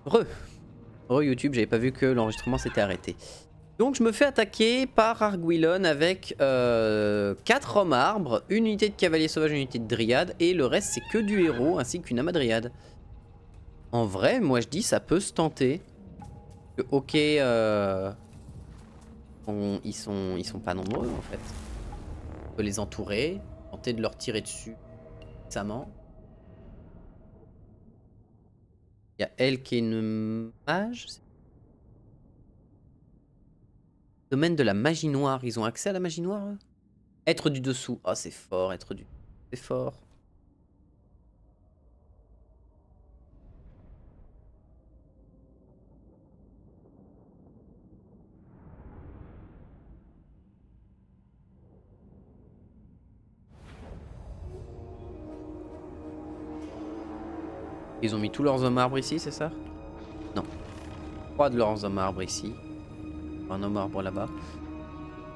Re YouTube, j'avais pas vu que l'enregistrement s'était arrêté. Donc je me fais attaquer par Arguilon avec 4 hommes arbres, une unité de cavalier sauvage, une unité de dryade, et le reste c'est que du héros ainsi qu'une amadryade. En vrai, moi je dis ça peut se tenter. Que, ok, ils sont pas nombreux en fait. On peut les entourer, tenter de leur tirer dessus récemment. Il y a elle qui est une mage. Domaine de la magie noire, ils ont accès à la magie noire eux? Être du dessous, oh c'est fort, être du... C'est fort. Ils ont mis tous leurs hommes arbres ici, c'est ça? Non. 3 de leurs hommes arbres ici. Un homme arbre là-bas.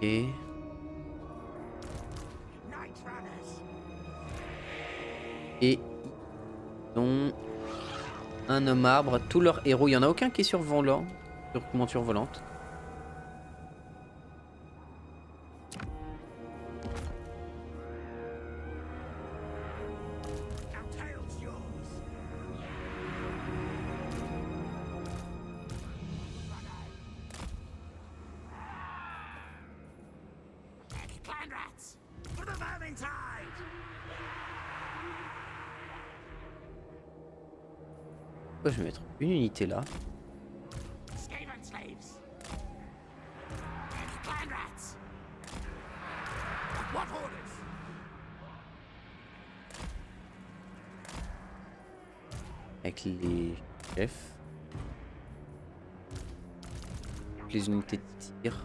Et... ils ont un homme arbre. Tous leurs héros, il n'y en a aucun qui est sur volant. Sur monture volante. Pourquoi je vais mettre une unité là? Avec les chefs. Les unités de tir.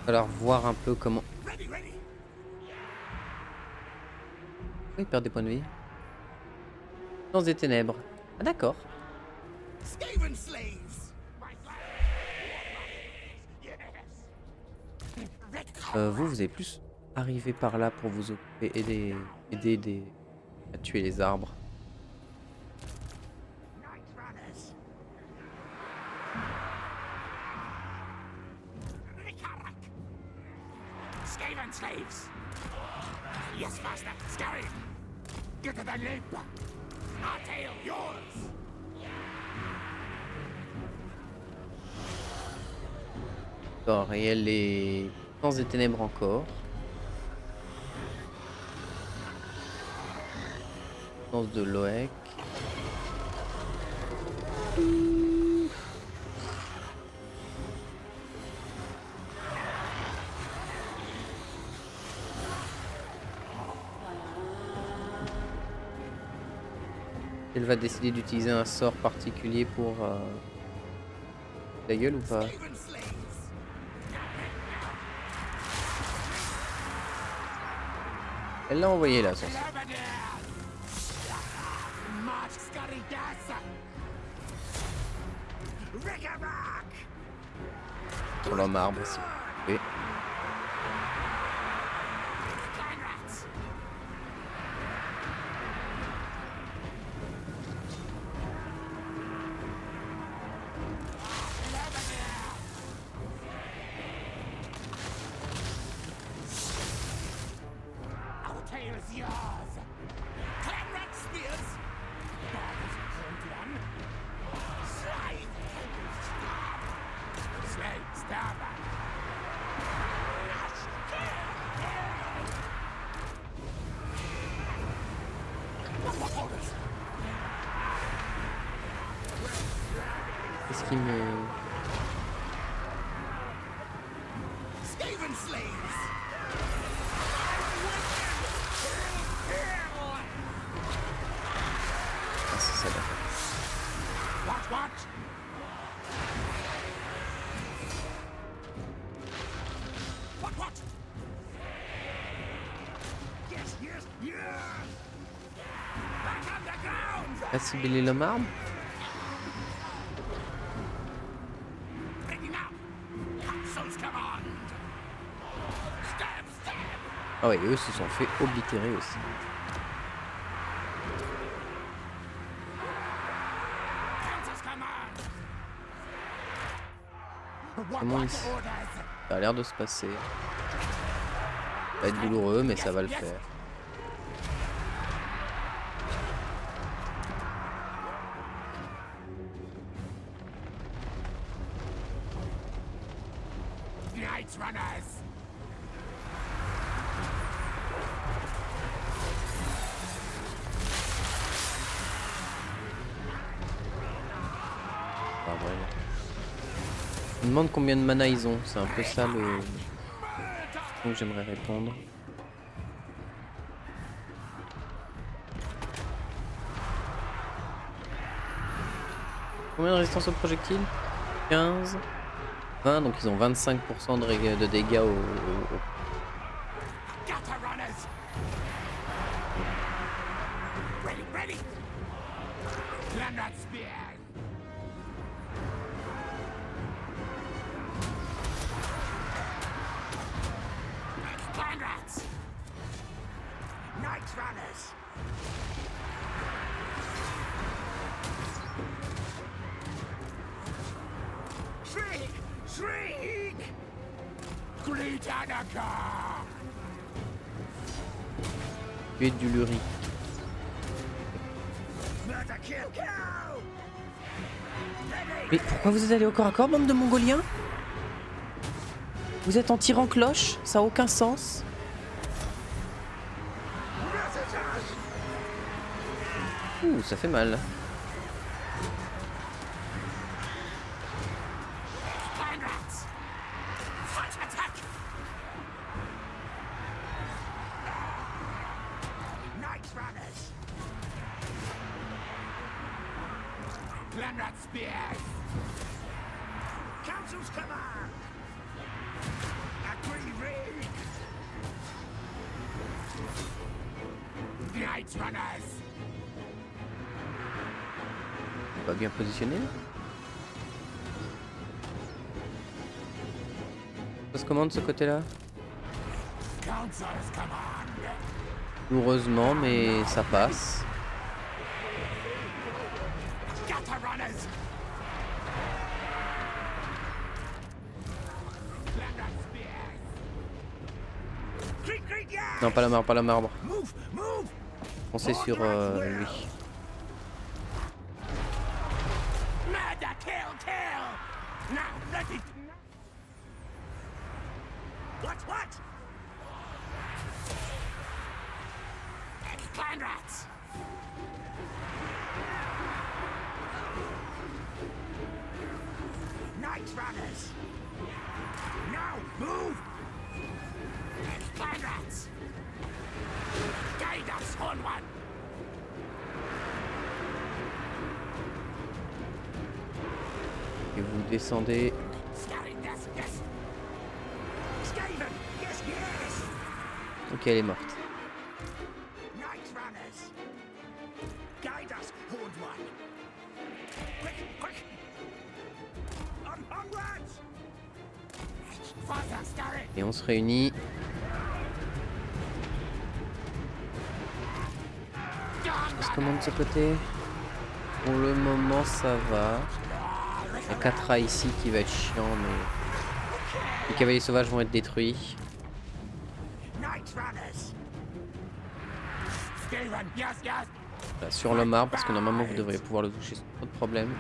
Il va falloir voir un peu comment... Il perd des points de vie. Dans des ténèbres. Ah d'accord. Vous avez plus arrivé par là pour vous occuper, aider à tuer les arbres. D'accord, et elle est dans des ténèbres encore. Danse de Loec. Elle va décider d'utiliser un sort particulier pour la gueule ou pas? Elle l'a envoyé là, son sort. Sur l'homme arbre aussi. Oui. Qu'est-ce qui me... Ah, c'est ça, d'accord. Pas cibler l'homme arbre? Ah ouais, eux se sont fait oblitérer aussi. Comment il... Ça a l'air de se passer. Ça va être douloureux, mais ça va le faire. Ah, ouais. Je me demande combien de mana ils ont, c'est un peu ça le que j'aimerais répondre. Combien de résistance au projectile? 15, 20, donc ils ont 25% de dégâts au... Et du luri. Mais pourquoi vous êtes allé au corps à corps, bande de mongoliens? Vous êtes en tirant cloche? Ça a aucun sens. Ouh, ça fait mal. Pas bien positionné. Ça se commande ce côté-là. Heureusement, mais ça passe. Non, pas la marbre, pas la marbre. Foncez sur lui. Et vous descendez. Ok, elle est morte. Et on se réunit. Ça se commande de ce côté. Pour le moment, ça va. Il y a 4 rats ici qui va être chiant, mais les cavaliers sauvages vont être détruits. Là, sur le marbre, parce que normalement vous devriez pouvoir le toucher sans trop de problème.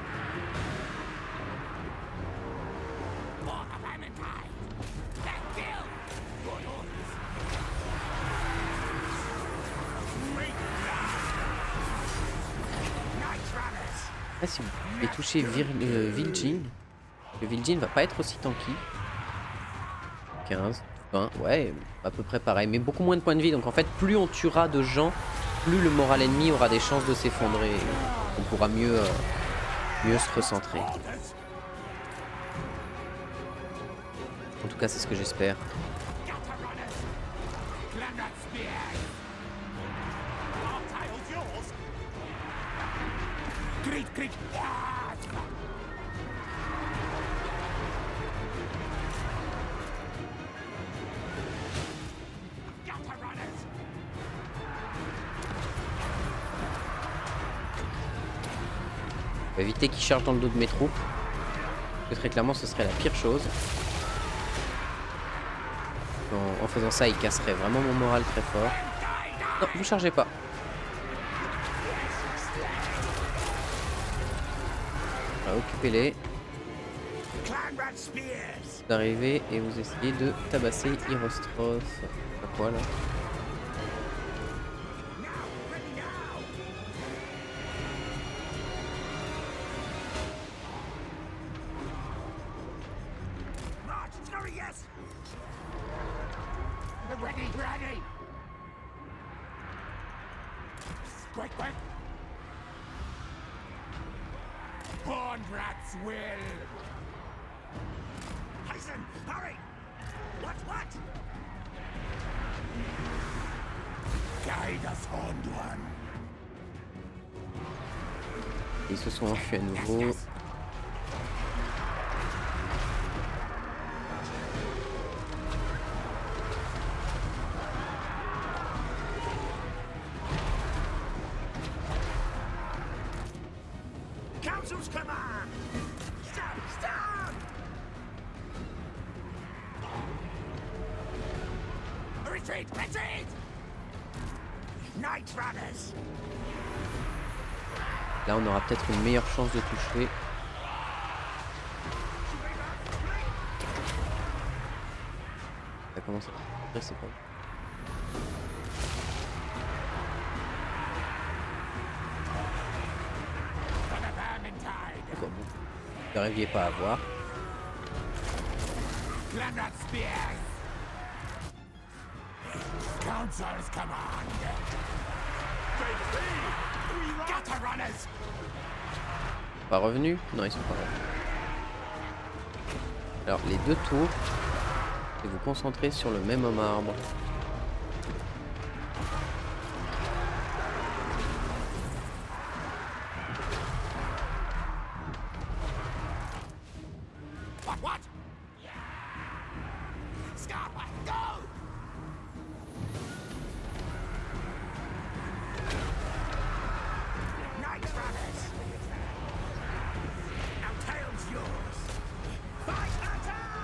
Ah, si vous pouvez toucher Vil'jin, le Vil'jin va pas être aussi tanky. 15, 20, ouais, à peu près pareil, mais beaucoup moins de points de vie. Donc en fait, plus on tuera de gens, plus le moral ennemi aura des chances de s'effondrer. On pourra mieux se recentrer. En tout cas, c'est ce que j'espère. On va éviter qu'ils chargent dans le dos de mes troupes. Parce que très clairement ce serait la pire chose. En faisant ça, il casserait vraiment mon moral très fort. Non, vous chargez pas. Occupez-les. Vous arrivez et vous essayez de tabasser Hirostros. Pourquoi là? Ils se sont enfuis à nouveau. Là, on aura peut-être une meilleure chance de toucher. Ça commence à... Après, c'est pas... D'accord, bon. Vous n'arriviez pas à voir. Pas revenus? Non, ils sont pas revenus. Alors, les deux tours, et vous concentrer sur le même homme arbre.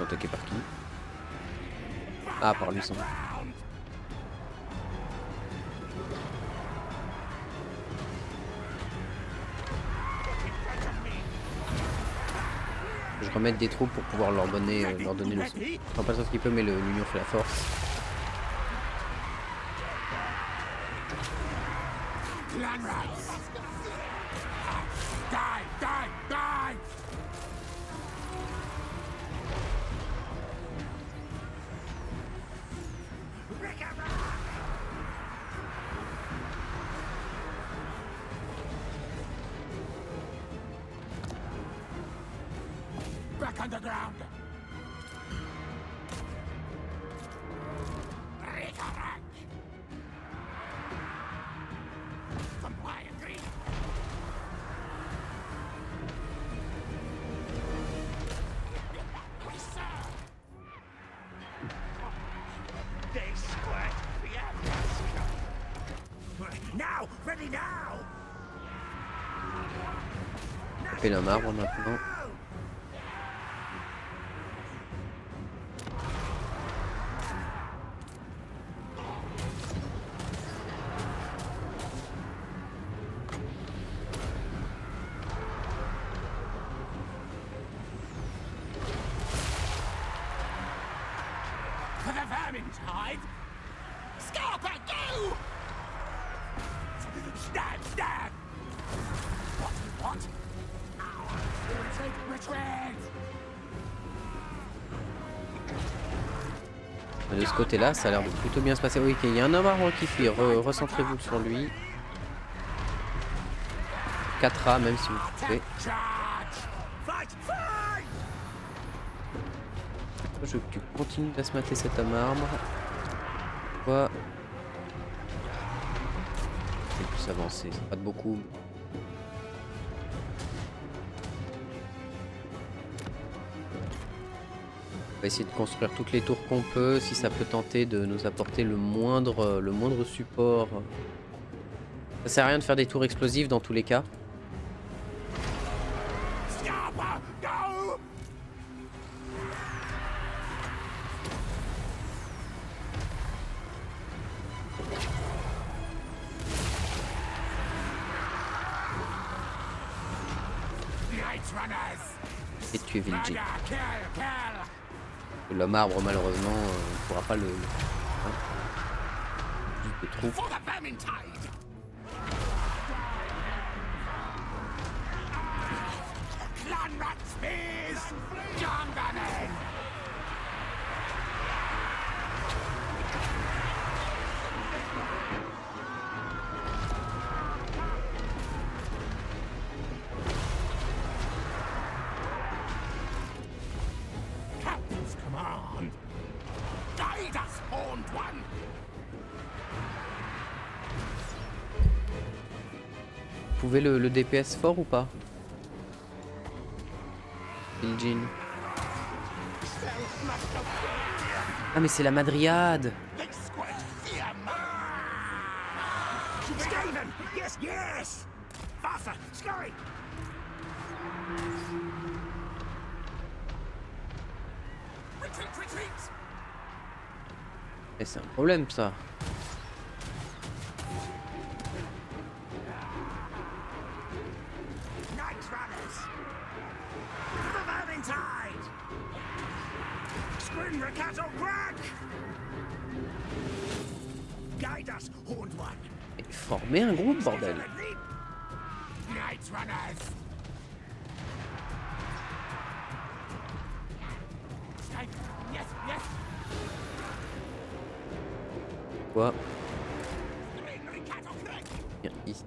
Attaqué par qui? Ah, par lui sans. Je remette des troupes pour pouvoir leur donner le son. Enfin, pas le qu'il peut, mais l'union fait la force. Underground. Couper l'homme arbre maintenant. De ce côté-là, ça a l'air de plutôt bien se passer. Oui, il y a un homme arbre qui fuit. Recentrez-vous sur lui. 4A, même si vous pouvez. Je veux que tu continues d'asmater cet homme arbre. Quoi? C'est plus avancé, c'est pas de beaucoup. On va essayer de construire toutes les tours qu'on peut, si ça peut tenter de nous apporter le moindre support. Ça sert à rien de faire des tours explosives dans tous les cas. Et tuer Vil'jin. L'homme arbre malheureusement on ne pourra pas le... Hein, plus de troupes. Vous pouvez le DPS fort ou pas? Vil'jin. Ah mais c'est la Madriade. Et c'est un problème ça. Et former un groupe, bordel. Quoi? Viens ici.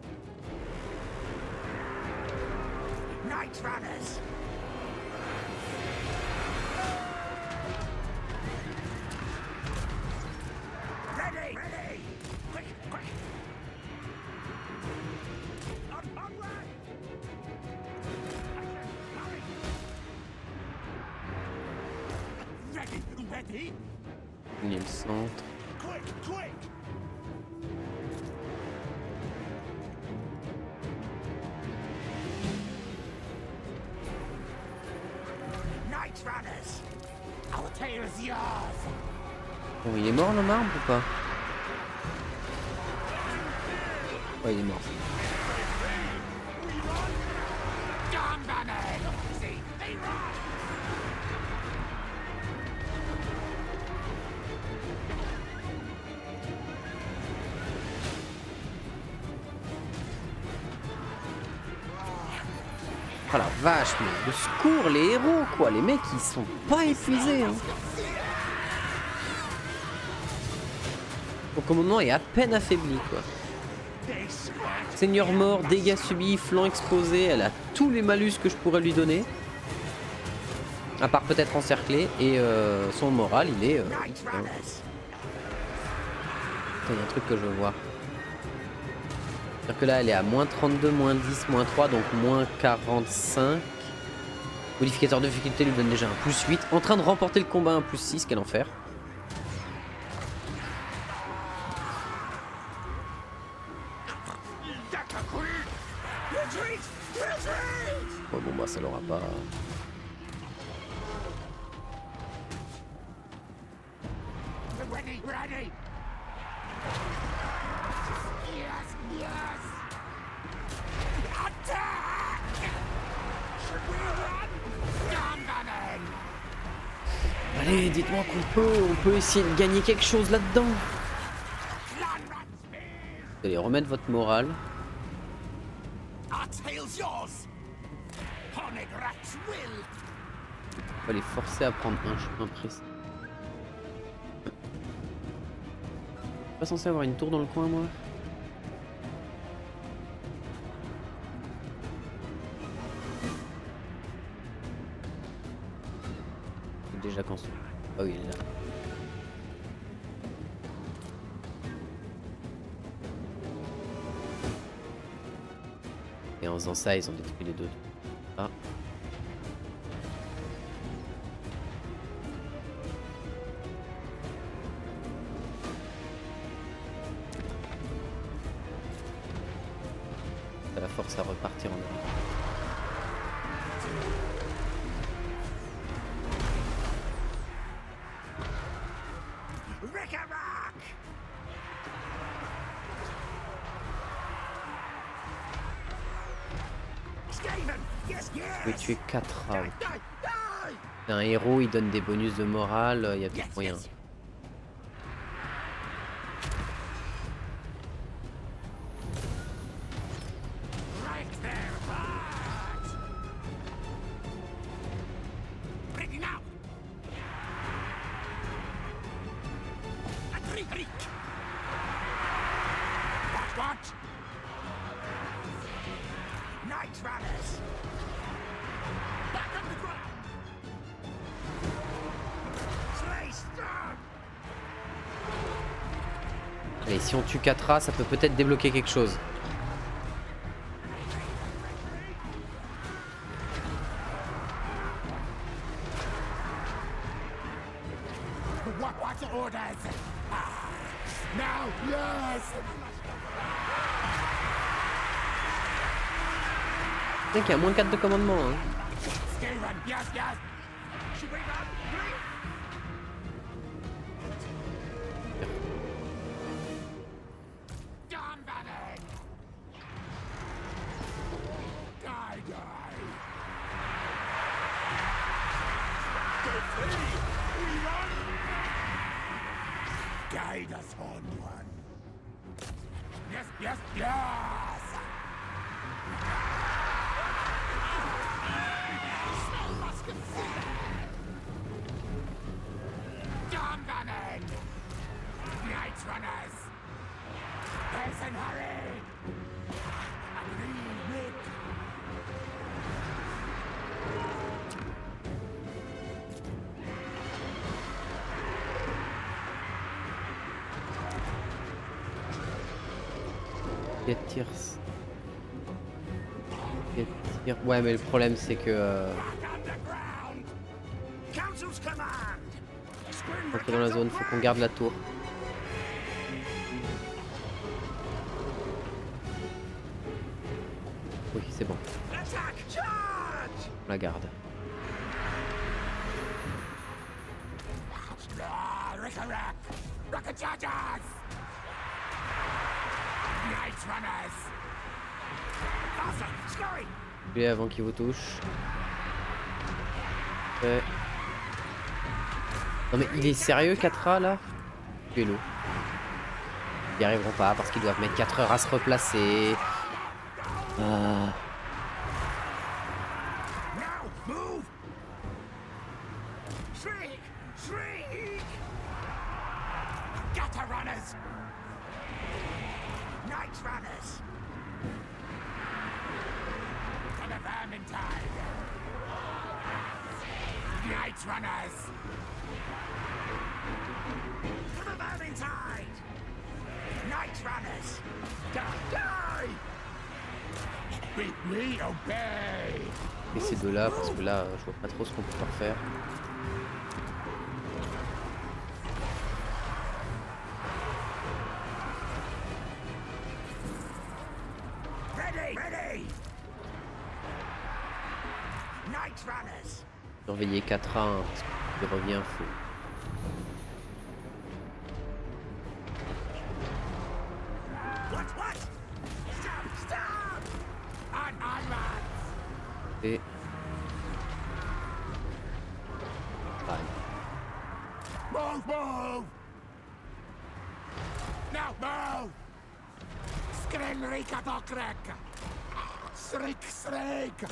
Il y a le centre. Bon, il est mort le marbre ou pas? Ouais, il est mort. Oh la vache, mais le secours, les héros quoi, les mecs ils sont pas épuisés hein. Son commandement est à peine affaibli quoi. Seigneur mort, dégâts subis, flanc exposé, elle a tous les malus que je pourrais lui donner. À part peut-être encerclé et son moral il est... il y a un truc que je veux voir. C'est-à-dire que là elle est à moins 32, moins 10, moins 3, donc moins 45. Modificateur de difficulté lui donne déjà un plus 8. En train de remporter le combat un plus 6, quel enfer. Ouais, bon bah ça l'aura pas... Allez, dites-moi on peut essayer de gagner quelque chose là-dedans. Vous allez remettre votre morale. On va les forcer à prendre un chemin précis. Je suis pas censé avoir une tour dans le coin moi? Déjà construit. Ah oui, il est là. Et en faisant ça, ils ont détruit les deux. Ah. Ça la force à repartir en arrière. Je vais tuer 4 rounds. C'est un héros, il donne des bonus de morale, il y a peut-être moyen. Allez, si on tue 4A, ça peut peut-être débloquer quelque chose. C'est qu'il y a moins 4 de commandement. Hein. Guide us, Horned One. Yes, yes, yes! Dawnbanner! Night Runners! Person, hurry! Agree, Nick! Get tirs. Ouais, mais le problème c'est que quand on est dans la zone, faut qu'on garde la tour. Oui, c'est bon. On la garde. Tuez avant qu'il vous touche. Ouais. Non mais il est sérieux 4A là? Tuez-le. Ils n'y arriveront pas parce qu'ils doivent mettre 4 heures à se replacer. Night Runners! For the Vermintide! Night Runners! Die! We obey! Et ces deux là, parce que là, je vois pas trop ce qu'on peut leur faire. Ready! Ready! Night Runners! Surveiller 4A, hein, parce qu'il revient fou. What? Stop! On island! Et... Bye. Move! Now move! Skrenrika dokrek! Shriek!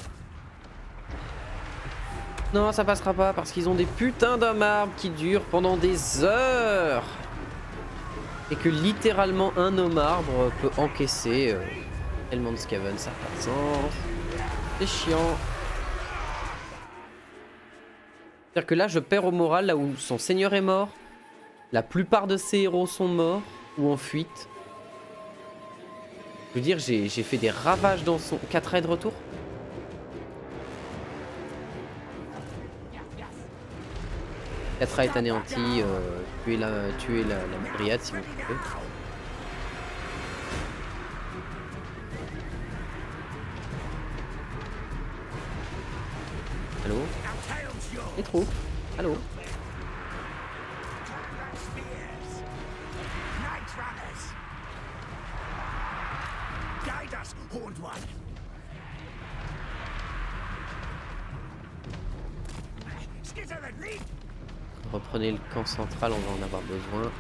Non, ça passera pas parce qu'ils ont des putains d'hommes arbres qui durent pendant des heures. Et que littéralement un homme arbre peut encaisser tellement de Skaven, ça n'a pas de sens. C'est chiant. C'est-à-dire que là, je perds au moral là où son seigneur est mort. La plupart de ses héros sont morts ou en fuite. Je veux dire, j'ai fait des ravages dans son 4 raids de retour. Catra est anéanti, tuez la dryade si vous pouvez. Allô? Les troupes? Allô? Skitter and leap. Reprenez le camp central, on va en avoir besoin.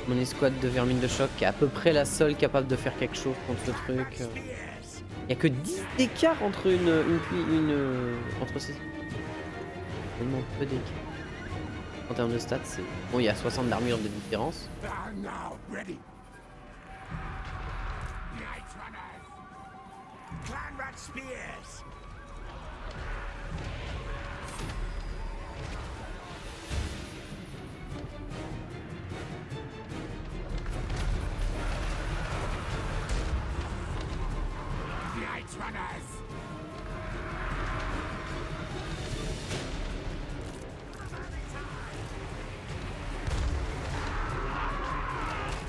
Mon escouade de vermine de choc qui est à peu près la seule capable de faire quelque chose contre le truc. Spears. Il n'y a que 10 d'écart entre entre ces... Tellement peu d'écart. En termes de stats, c'est... Bon, il y a 60 d'armure de différence. They are now ready. Night Runners. Clanrat Spears. Night Runners.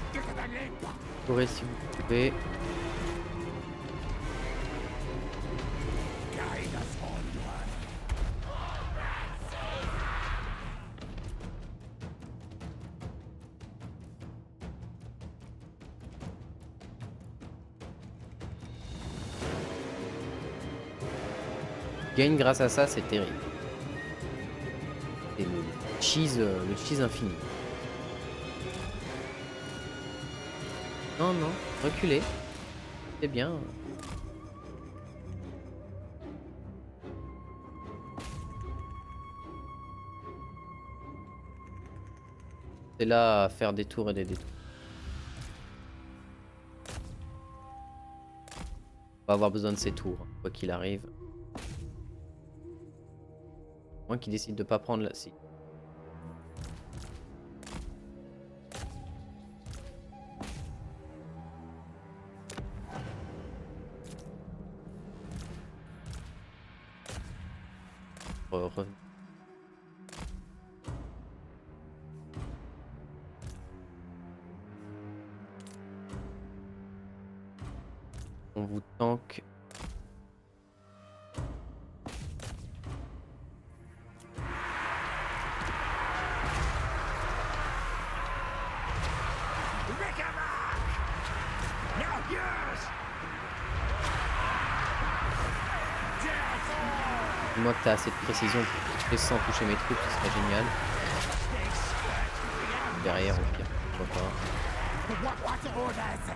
Skitter and leap. Courez si vous pouvez. Guide us onward. Gagne grâce à ça, c'est terrible. Et le cheese infini. Non, non, reculez. C'est bien. C'est là à faire des tours et des détours. On va avoir besoin de ces tours, quoi qu'il arrive. Moins qu'il décide de pas prendre la... Si. Revenez. On vous tank. Rickaback. Now yours. Therefore. Moi que t'as assez de précision pour toucher sans toucher mes troupes, ce serait génial. Derrière au pire, pourquoi pas. What orders?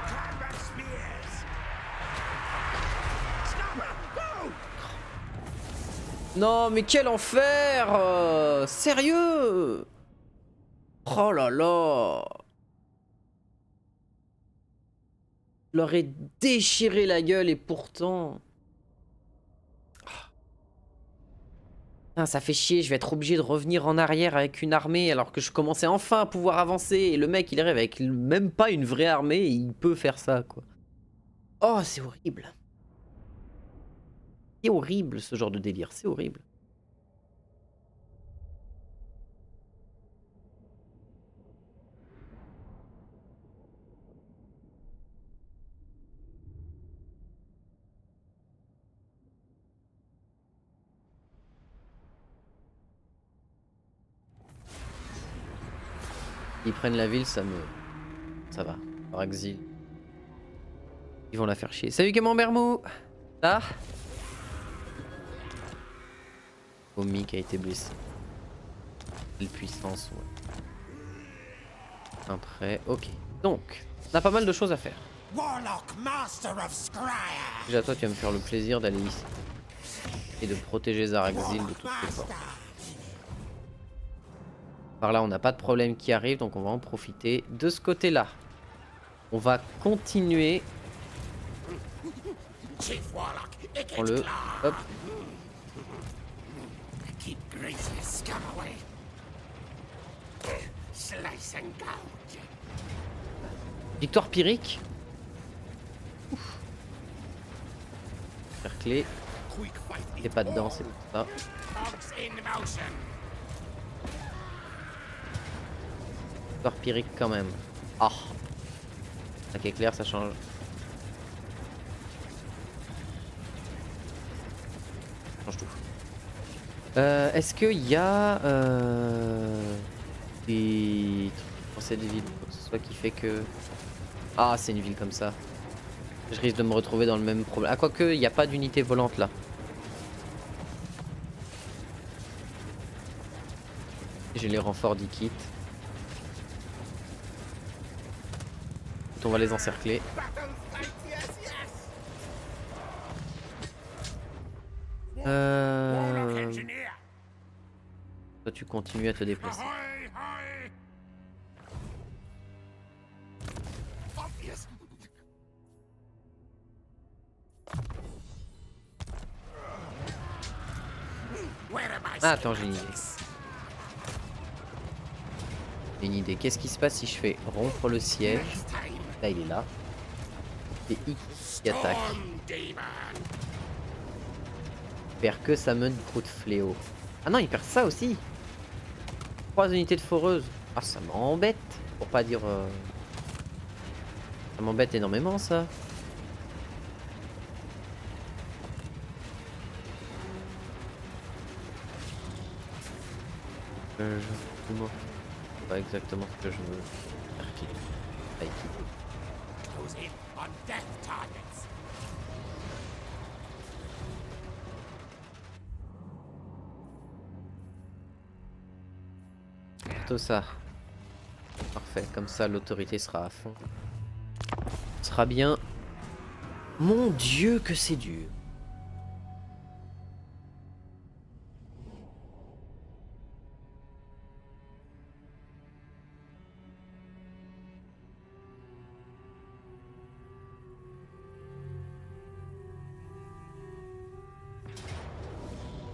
Clanrat Spears. Snapper, go! Non mais quel enfer sérieux. Oh là là. Je leur ai déchiré la gueule et pourtant... Ah, ça fait chier, je vais être obligé de revenir en arrière avec une armée alors que je commençais enfin à pouvoir avancer et le mec il arrive avec même pas une vraie armée et il peut faire ça quoi. Oh c'est horrible. C'est horrible ce genre de délire, c'est horrible. Ils prennent la ville, ça va. Par exil. Ils vont la faire chier. Salut Camembert Mou. Là. Omi qui a été blessé. Quelle puissance, ouais. Un prêt, ok. Donc, on a pas mal de choses à faire. Warlock Master of Scryer. Déjà toi tu vas me faire le plaisir d'aller ici. Et de protéger Zaraxil de toutes ses forces. Par là on n'a pas de problème qui arrive, donc on va en profiter. De ce côté là, on va continuer. Chief Warlock, Prends-le, hop. keep greasy scum away. Slice and gouge. Victoire Pyrrhique. Faire clé. quick fight T'es pas dedans, c'est pour ça. cogs in motion. Encore Pyrrhic quand même. Ah. Attaque éclair, ça change. Ça change tout. Est-ce qu'il y a des trucs pour cette ville, quoi que ce soit qui fait que... Ah, c'est une ville comme ça. Je risque de me retrouver dans le même problème. Ah, quoique, il n'y a pas d'unité volante là. J'ai les renforts d'Ikit. On va les encercler. Battle fight, yes, yes. Warlock engineer. Toi, tu continues à te déplacer. Ahoy, hoy. Obvious. Where am I? Ah, attends, j'ai une idée. J'ai une idée. Qu'est-ce qui se passe si je fais rompre le siège? Next time. Là, il est là. C'est Ikit qui attaque. Storm demon. Il perd que sa meute gros de fléau. Ah non, il perd ça aussi. 3 unités de foreuse. Ah, ça m'embête. Pour pas dire... Ça m'embête énormément, ça. Pas exactement ce que je veux. Ikit. Goes in on death targets. Plutôt ça. Parfait, comme ça l'autorité sera à fond. Ce sera bien. Mon Dieu que c'est dur.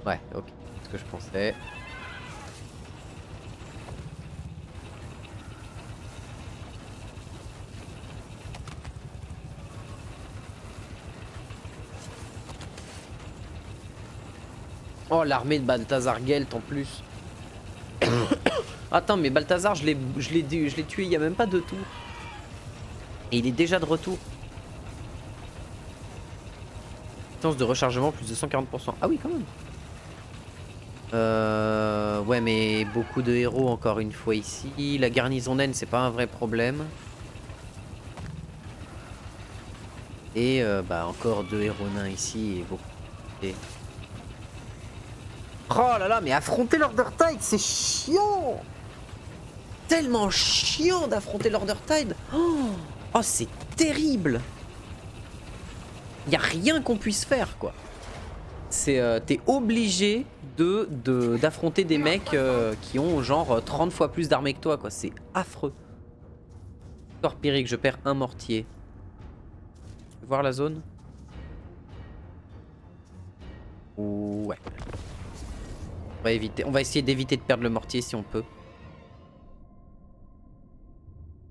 Ouais, ok, c'est ce que je pensais. Oh, l'armée de Balthazar Gelt en plus. Attends, mais Balthazar, je l'ai tué il y a même pas 2 tours. Et il est déjà de retour. Chance de rechargement plus de 140%. Ah oui, quand même. Ouais, mais beaucoup de héros encore une fois ici. La garnison naine, c'est pas un vrai problème. Et bah encore 2 héros nains ici et beaucoup. Et... Oh là là, mais affronter l'Order Tide, c'est chiant. Tellement chiant d'affronter l'Order Tide. Oh, c'est terrible. Y a rien qu'on puisse faire, quoi. C'est t'es obligé d'affronter des mecs qui ont genre 30 fois plus d'armée que toi, quoi. C'est affreux. Pyrrhic, je perds un mortier. Tu veux voir la zone? Ouais. On va essayer d'éviter de perdre le mortier si on peut.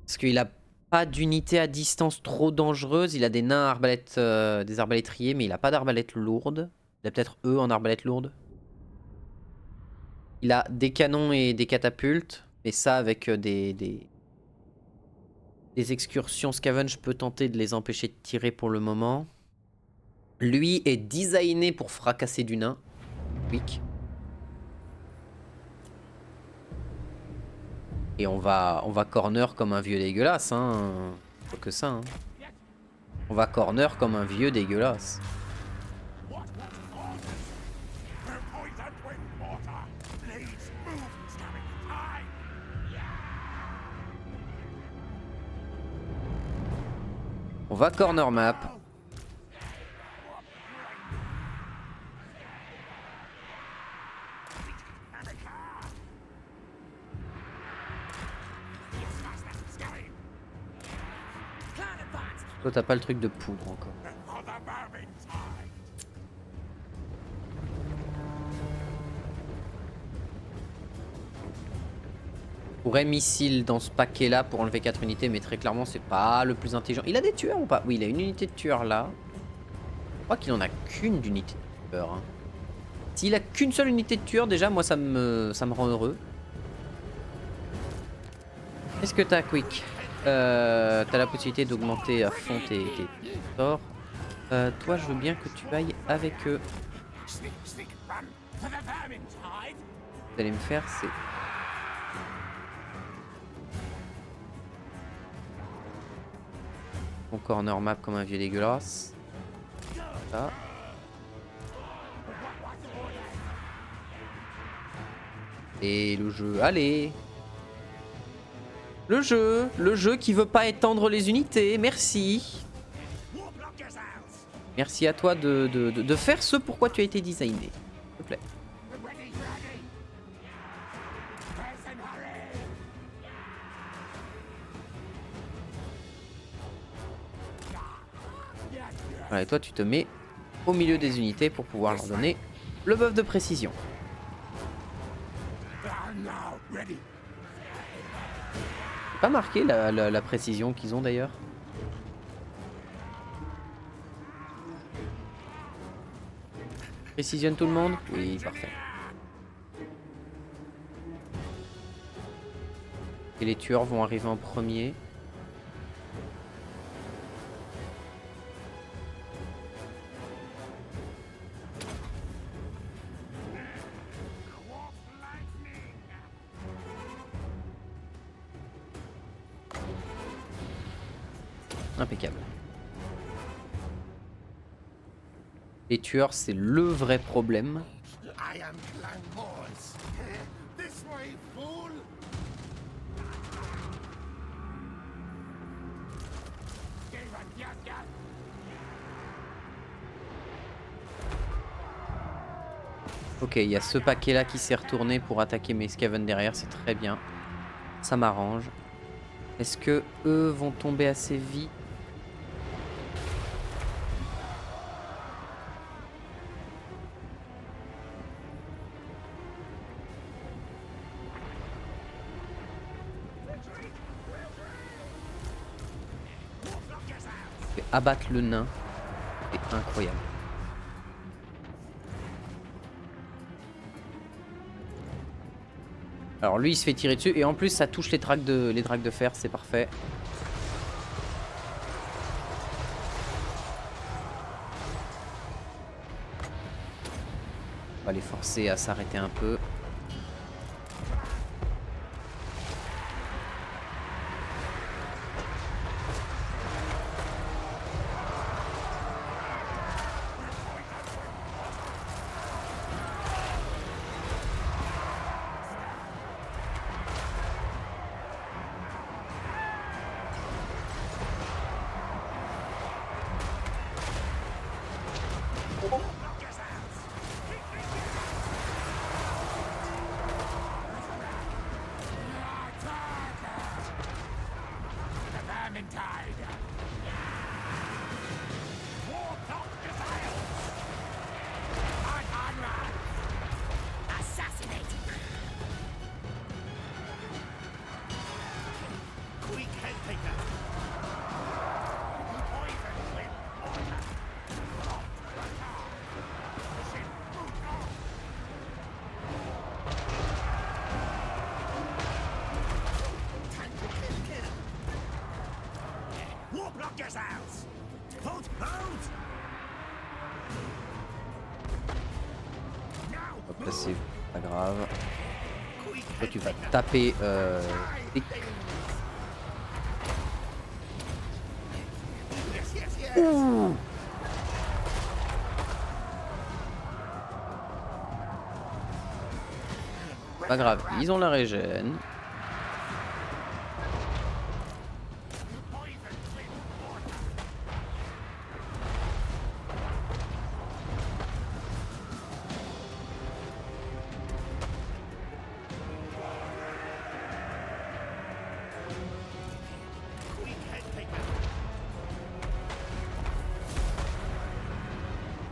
Parce qu'il a pas d'unité à distance trop dangereuse. Il a des nains arbalètes, des arbalétriers, mais il a pas d'arbalète lourde. Il a peut-être eux en arbalète lourde. Il a des canons et des catapultes. Mais ça, avec des excursions Scaven, je peux tenter de les empêcher de tirer pour le moment. Lui est designé pour fracasser du nain. Quick. Et on va corner comme un vieux dégueulasse, hein. Faut que ça, hein. On va corner comme un vieux dégueulasse. What orders? Her poison wind mortar. Blades move, stabbing time. On va corner map. Toi t'as pas le truc de poudre encore. Another vermin time. Je pourrais missile dans ce paquet là pour enlever 4 unités, mais très clairement c'est pas le plus intelligent. Il a des tueurs ou pas? Oui, il a une unité de tueur là. Je crois qu'il en a qu'une d'unité. peur. Hein. S'il a qu'une seule unité de tueur, déjà, moi, ça me rend heureux. Qu'est-ce que t'as, Quick? T'as la possibilité d'augmenter à fond tes sorts. Toi, je veux bien que tu ailles avec eux. Sneak, sneak, run for the vermin's hide. Vous allez me faire, c'est... Mon corner map comme un vieux dégueulasse. Ça. Et le jeu, allez. Le jeu qui veut pas étendre les unités, merci. Merci à toi de faire ce pourquoi tu as été designé, s'il te plaît. Voilà, et toi tu te mets au milieu des unités pour pouvoir leur donner le buff de précision. C'est pas marqué la précision qu'ils ont d'ailleurs. Précisionne tout le monde? Oui, parfait. Et les tueurs vont arriver en premier. Impeccable. Les tueurs, c'est le vrai problème. I am Clan Morse. This way, fool. Ok, il y a ce paquet là qui s'est retourné pour attaquer mes Skaven derrière, c'est très bien. Ça m'arrange. Est-ce que eux vont tomber assez vite? Je vais abattre le nain. C'est incroyable. Alors lui il se fait tirer dessus et en plus ça touche les dracs de fer, c'est parfait. On va les forcer à s'arrêter un peu. Hop là c'est pas grave. Toi tu vas taper Ouh. Pas grave, ils ont la régène.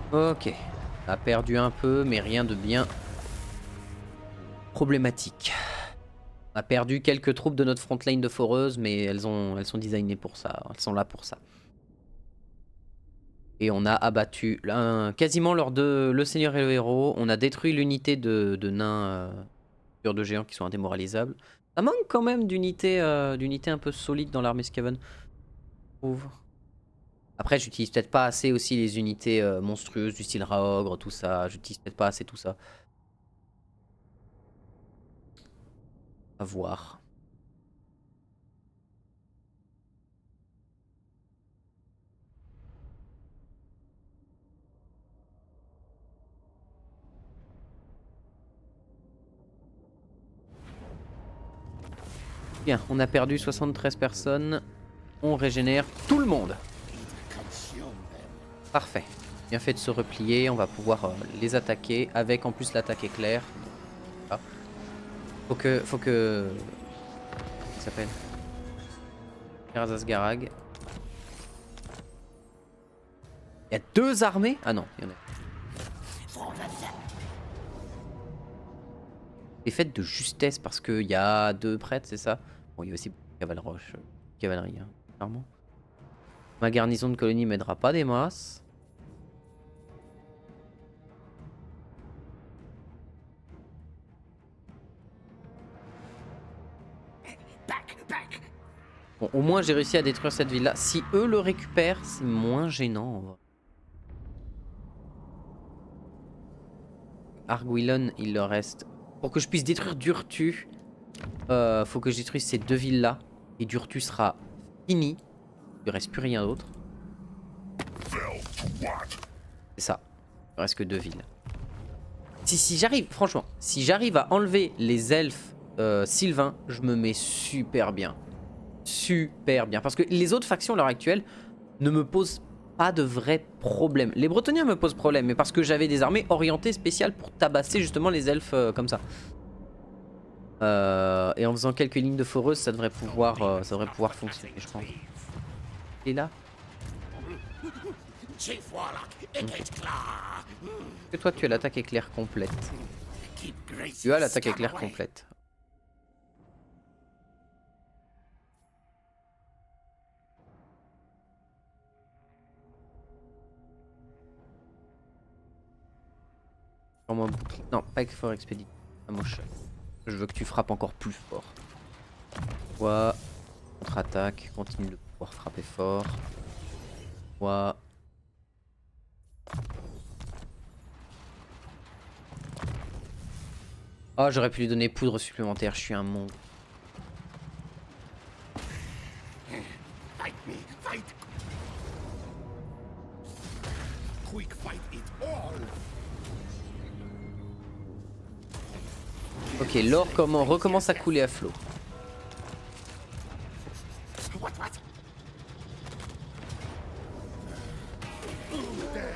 Ok, on a perdu un peu, mais rien de bien problématique. On a perdu quelques troupes de notre front line de foreuse, mais elles sont designées pour ça, elles sont là pour ça. Et on a abattu quasiment lors de le seigneur et le héros. On a détruit l'unité de nains de géants qui sont indémoralisables. Ça manque quand même d'unités un peu solides dans l'armée Skaven. Je trouve. Après, j'utilise peut-être pas assez aussi les unités monstrueuses du style Raogre, tout ça. J'utilise peut-être pas assez tout ça. À voir. Bien, on a perdu 73 personnes. On régénère tout le monde. Consume them. Parfait. Bien fait de se replier. On va pouvoir les attaquer avec en plus l'attaque éclair. Ah. Faut que... Comment ça s'appelle? Karazasgarag. Il y a 2 armées? Ah non, il y en a. C'est fait de justesse parce qu'il y a 2 prêtres, c'est ça? Bon, il y a aussi cavalerie, hein, clairement. Ma garnison de colonie m'aidera pas des masses. Bon, au moins j'ai réussi à détruire cette ville-là. Si eux le récupèrent, c'est moins gênant en vrai. Arguilon, il leur reste... Pour que je puisse détruire Durtu, faut que je détruise ces 2 villes-là. Et Durtu sera fini. Il ne reste plus rien d'autre. C'est ça. Il ne reste que 2 villes. Si j'arrive, franchement, si j'arrive à enlever les elfes sylvains, je me mets super bien. Super bien. Parce que les autres factions à l'heure actuelle ne me posent pas de vrais problèmes. Les Bretoniens me posent problème, mais parce que j'avais des armées orientées spéciales pour tabasser justement les elfes comme ça. Et en faisant quelques lignes de foreuse, ça devrait pouvoir fonctionner, je pense. Il est là. Que toi tu as l'attaque éclair complète. Tu as l'attaque éclair complète. Non, pas avec fort expédition. Je veux que tu frappes encore plus fort. Toi, contre-attaque, continue de pouvoir frapper fort. Toi. Oh, j'aurais pu lui donner poudre supplémentaire, je suis un monstre. Fight me, fight. Quick fight it all. Ok, l'or recommence à couler à flot. What?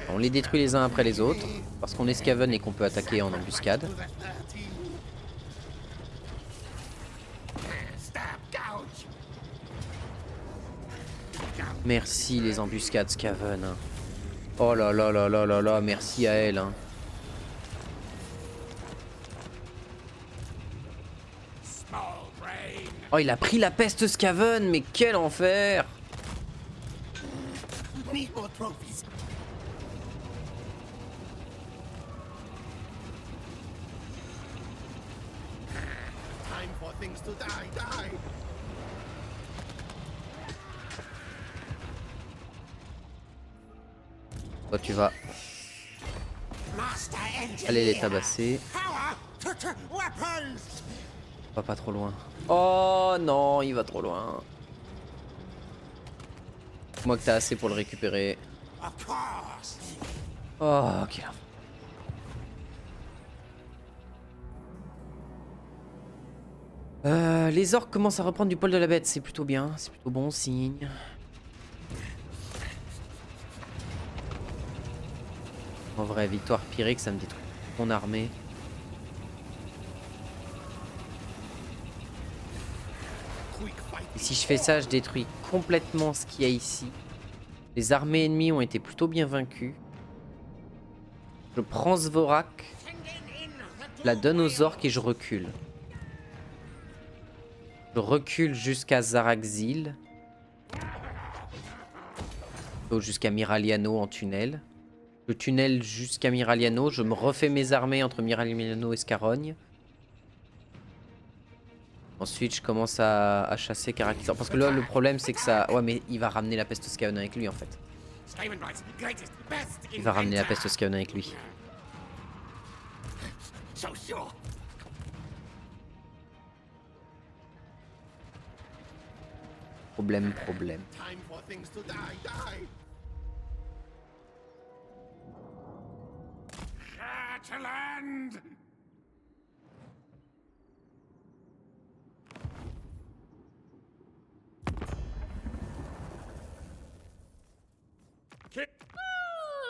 On les détruit les uns après les autres, parce qu'on est Skaven et qu'on peut attaquer en embuscade. Merci les embuscades Skaven. Oh là là là là là là, merci à elle. Hein. Oh, il a pris la peste Skaven, mais quel enfer! Need more trophies. Time for things to die. Toi, tu vas aller les tabasser. Va pas trop loin. Oh non, il va trop loin. Moi que t'as assez pour le récupérer. Oh, ok. Les orques commencent à reprendre du poil de la bête, c'est plutôt bien, c'est plutôt bon signe. En vrai, victoire pyrrhique, ça me détruit mon armée. Et si je fais ça, je détruis complètement ce qu'il y a ici. Les armées ennemies ont été plutôt bien vaincues. Je prends Zvorak, je la donne aux orques et je recule. Je recule jusqu'à Zarakzil. jusqu'à Miragliano en tunnel. Je tunnel jusqu'à Miragliano, je me refais mes armées entre Miragliano et Scarogne. Ensuite, je commence à chasser Karakizor. Parce que là, le problème, c'est que ça... Ouais, mais il va ramener la peste Scaven avec lui, en fait. Il va ramener la peste Scaven avec lui. Problème.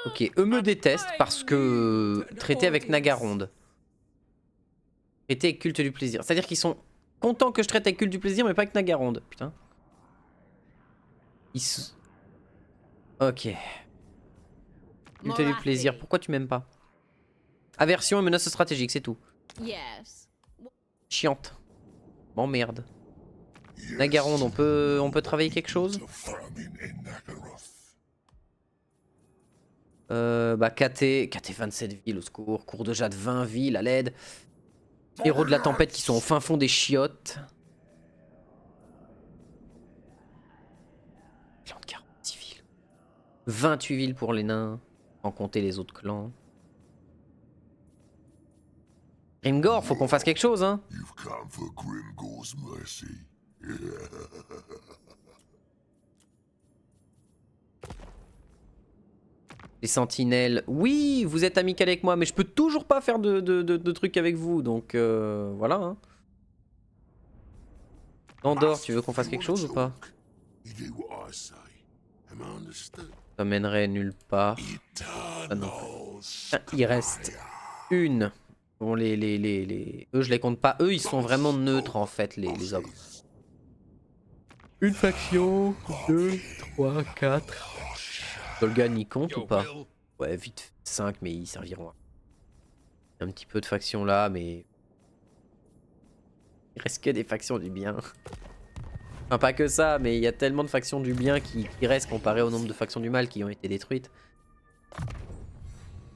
Ok, eux me détestent parce que... Traité avec Nagaronde. Traité avec Culte du Plaisir. C'est-à-dire qu'ils sont contents que je traite avec Culte du Plaisir, mais pas avec Nagaronde. Putain. Ok. Culte du Plaisir, pourquoi tu m'aimes pas? Aversion et menace stratégique, c'est tout. Chiante. M'emmerde. Nagaronde, on peut travailler quelque chose? Bah KT 27 villes au secours, cours de jade 20 villes à l'aide. Héros de la tempête qui sont au fin fond des chiottes. 46 villes. 28 villes pour les nains, sans compter les autres clans. Grimgor, faut qu'on fasse quelque chose, hein. Les sentinelles, oui, vous êtes amical avec moi, mais je peux toujours pas faire de trucs avec vous, donc voilà. Hein. Andorre, tu veux qu'on fasse quelque chose ou pas? Ça mènerait nulle part. Ah non. Il reste une. Bon, eux, je les compte pas. Eux, ils sont vraiment neutres en fait, les ogres. Une faction, 2, 3, 4. Tolgan, il compte ou pas? Ouais, vite 5, mais ils serviront. Un petit peu de factions là, mais... Il reste que des factions du bien. Enfin, pas que ça, mais il y a tellement de factions du bien qui restent comparé au nombre de factions du mal qui ont été détruites.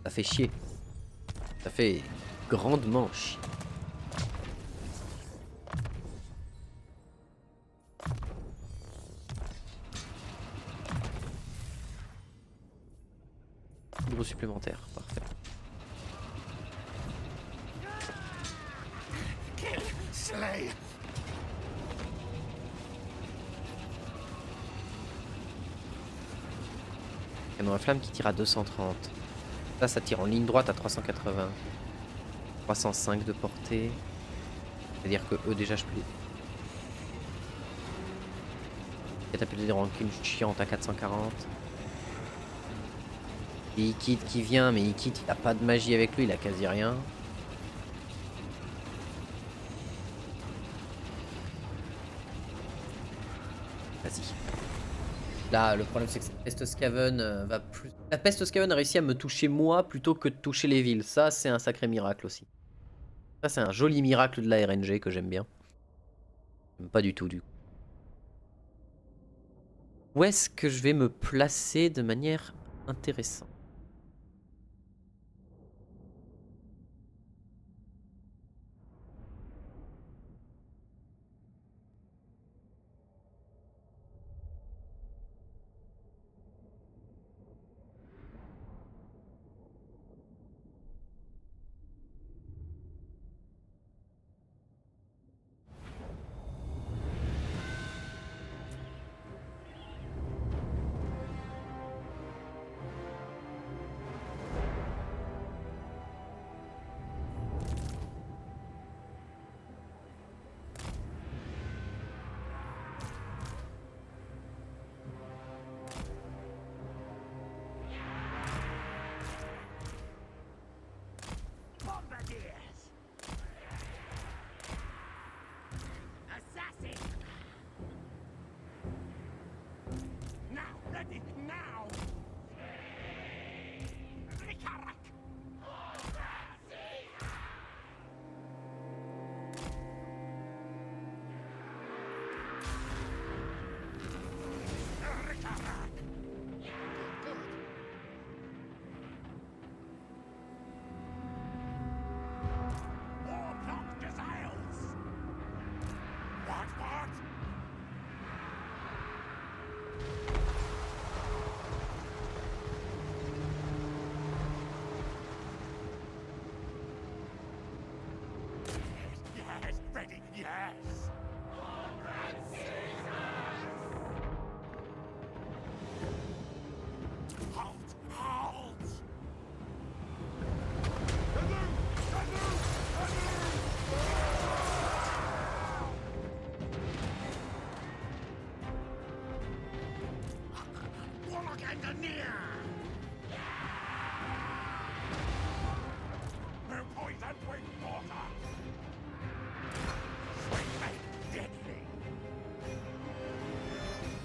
Ça fait chier. Ça fait grandement chier. Livre supplémentaire, parfait. Canon à flamme qui tire à 230. Ça tire en ligne droite à 380. 305 de portée. C'est-à-dire que eux déjà je peux les... Catapulte des rancunes chiantes à 440. Et Ikit qui vient, mais Ikit il a pas de magie avec lui, il a quasi rien. Vas-y. Là, le problème c'est que cette peste Skaven va plus... La peste Skaven a réussi à me toucher moi plutôt que de toucher les villes. Ça, c'est un sacré miracle aussi. Ça, c'est un joli miracle de la RNG que j'aime bien. J'aime pas du tout, du coup. Où est-ce que je vais me placer de manière intéressante?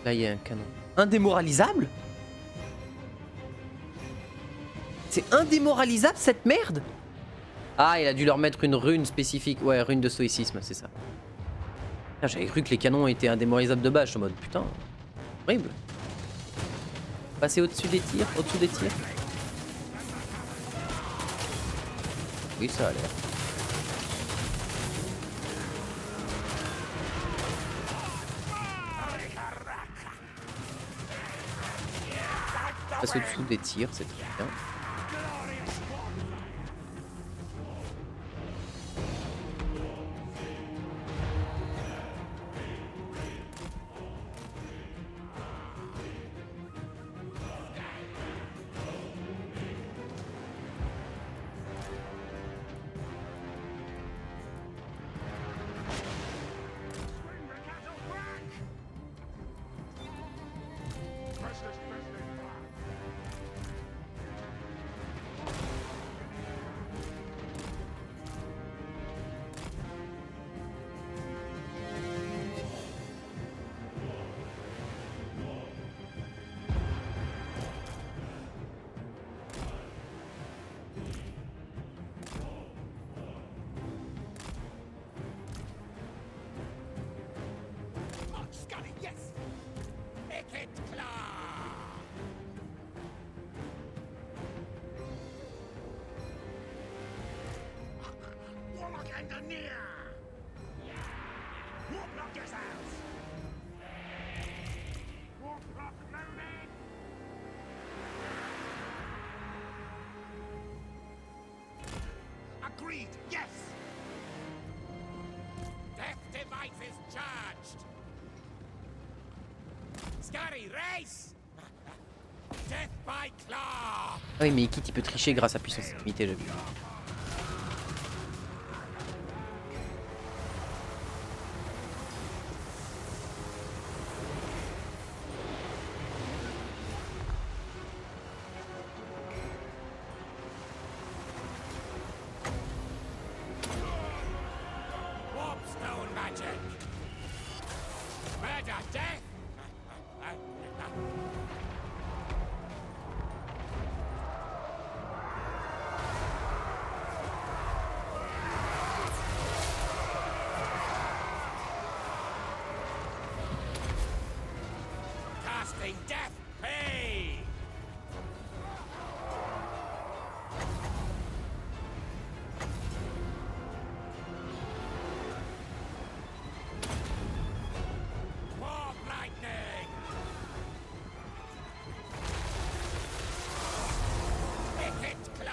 Là, il y a un canon. Indémoralisable? C'est indémoralisable cette merde? Ah, il a dû leur mettre une rune spécifique. Ouais, rune de stoïcisme, c'est ça. J'avais cru que les canons étaient indémoralisables de base. Je suis en mode putain, horrible. Passer au-dessus des tirs, au-dessous des tirs. Oui, ça a l'air. Passer au-dessous des tirs, c'est très bien. Agreed, yes! Death device is charged! Scary race! Death by claw! Ah oui, mais Ikit il peut tricher grâce à puissance illimitée, j'ai vu. Warpstone magic! Murder, death! Casting death pay! Warp lightning! Wicked claw!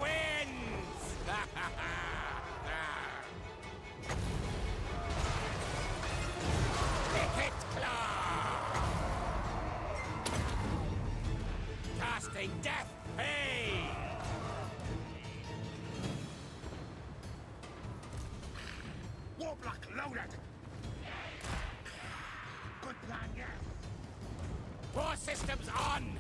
wins! Picket Claw! Casting Death Hail! Warblock loaded! Good plan, yes. War systems on!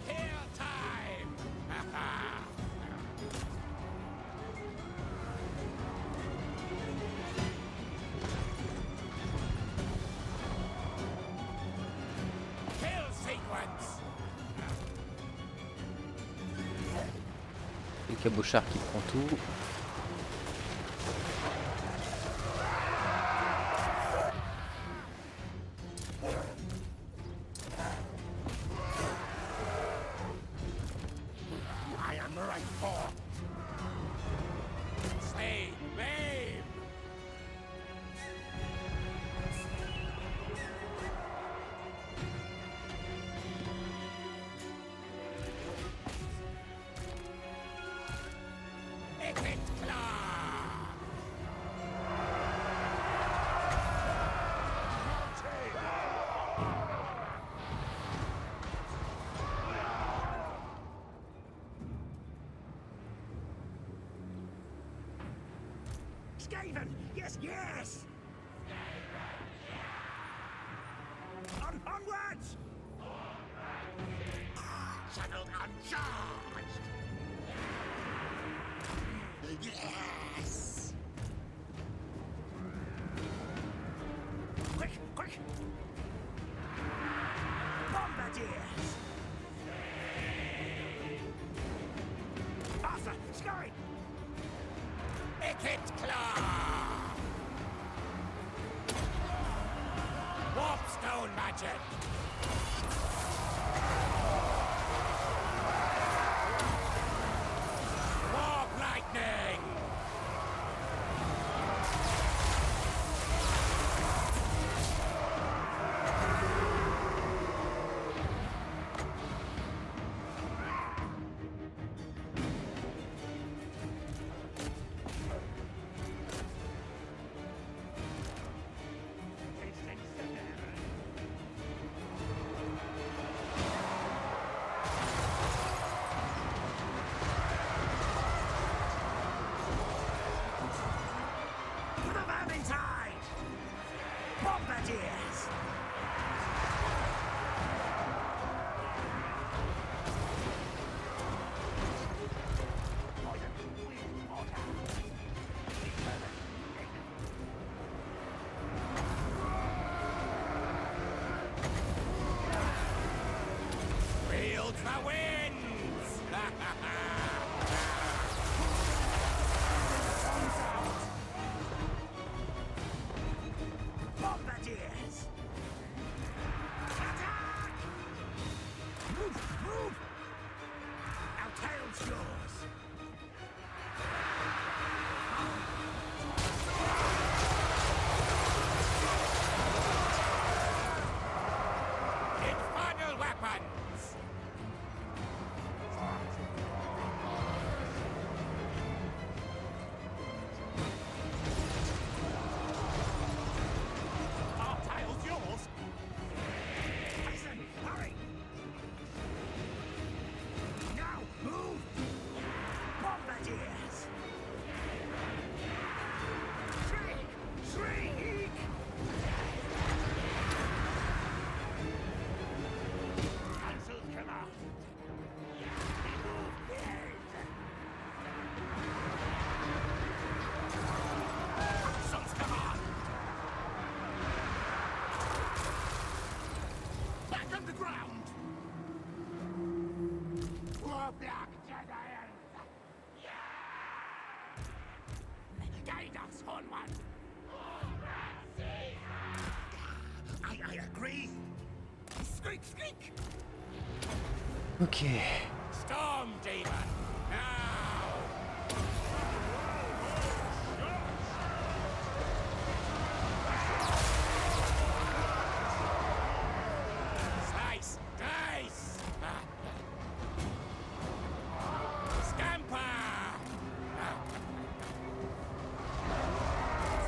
Kill time! Kill sequence! Le cabochard qui prend tout. I am right for. Slay, babe! Picket Claw! Skaven! Yes, yes! Onwards! Channeled uncharged! Yes! Quick, quick! Bombardiers! Arthur, scurry! Picket Claw! Warpstone magic! Warp lightning! For the Vermintide! Bombardiers! Wield the winds! Bombardiers! Attack! Move, move! Our tail's yours! Infernal weapons! Our tile's yours! Hasten! Hurry! Now, move! Bombardiers! Shriek! Shriek! Cancel command! Remove head! Son's command! Back underground! Warlock Jedi! Guide us, Horn One! I agree! Squeak, squeak! Ok. Storm demon! Now! Slice! Dice! Scamper!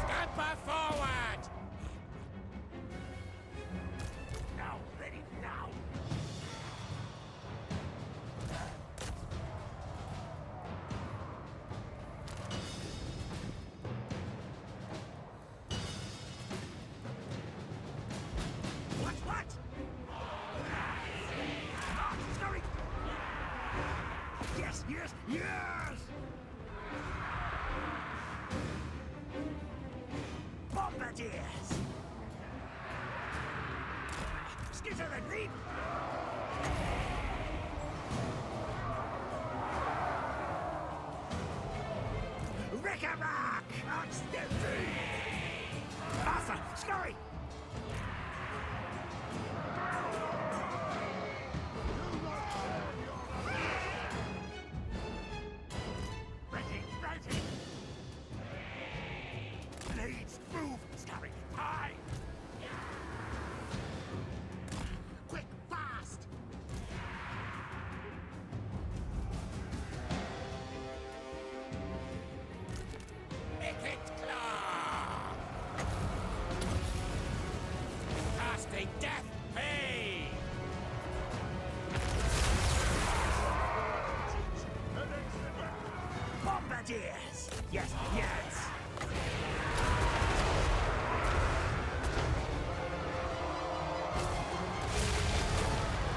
Scamper forward! Now, ready now! What? Scurry! Yes! Bombardiers! Skitter and leap! Rick-a-rack! Outstanding! Faster! Scurry! Ready! Blades, move! Scurry! High! Quick, fast! Wicked claw! Casting death pay! Bombardiers! Yes!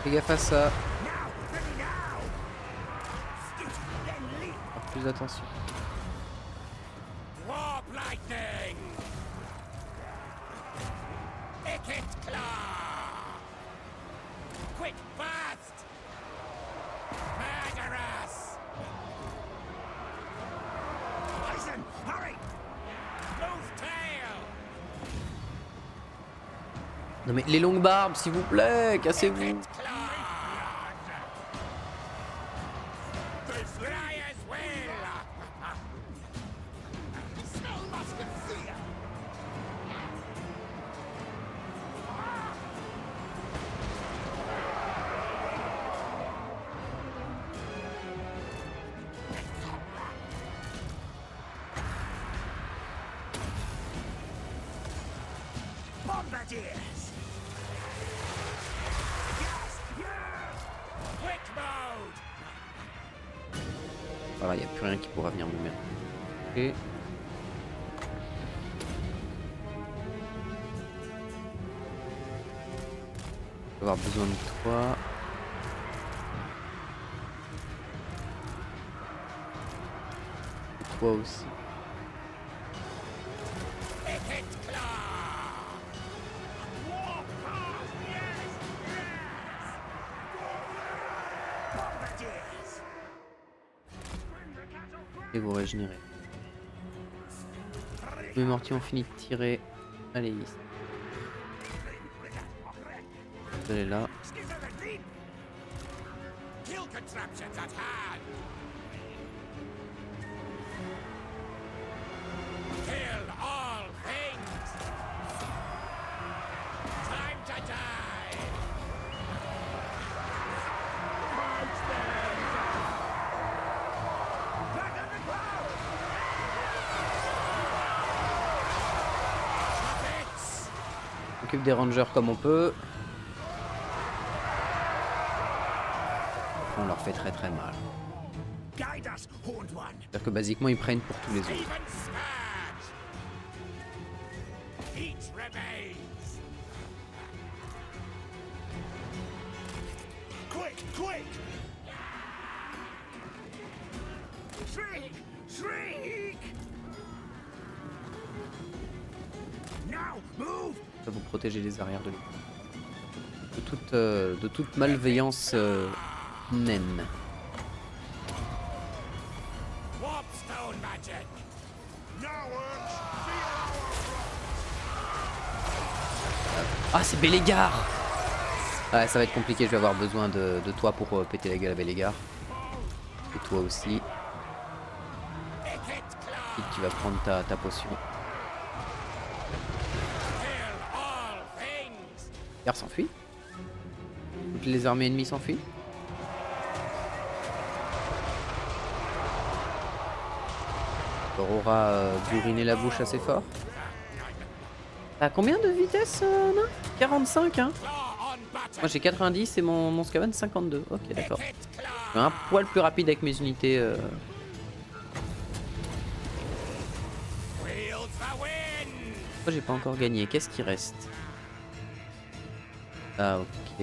Fais gaffe à ça. Now! Ready now! Scoot, then leap! Faire plus attention. Warp lightning! Wicked claw! Quick, fast! Murderous! Bison, hurry! Move tail! Non mais les longues barbes, s'il vous plaît, cassez-vous. Wicked claw! Fly as well! Smell musket fear! Bombardiers! Yes! Quick mode! Voilà, il n'y a plus rien qui pourra venir me mettre. Ok. Je vais avoir besoin de toi. Et toi aussi. Wicked claw! Bombardiers! Et vous régénérez. Les mortiers ont fini de tirer. Allez, ici. Vous allez là. Kill contraptions at hand! Kill all things! Time to die! Back on the ground! Puppets! On s'occupe des rangers comme on peut. On leur fait très très mal. Guide us, Horned One! C'est-à-dire que basiquement ils prennent pour tous les autres. Even scourge! Each remains! Quick! Shriek! Now, move! Ça vous protéger les arrières de l'équipe. De toute malveillance naine. Warpstone magic! Ah c'est Bélégar. Ouais, ça va être compliqué, je vais avoir besoin de toi pour péter la gueule à Bellegar. Et toi aussi. Et tu vas prendre ta potion. Bellegar s'enfuit. Toutes les armées ennemies s'enfuient. Aurora bourriner la bouche assez fort. T'as combien de vitesse, nain? 45, hein? Moi j'ai 90 et mon Skaven 52. Ok, d'accord. Je suis un poil plus rapide avec mes unités. Moi j'ai pas encore gagné. Qu'est-ce qui reste? Ah, ok.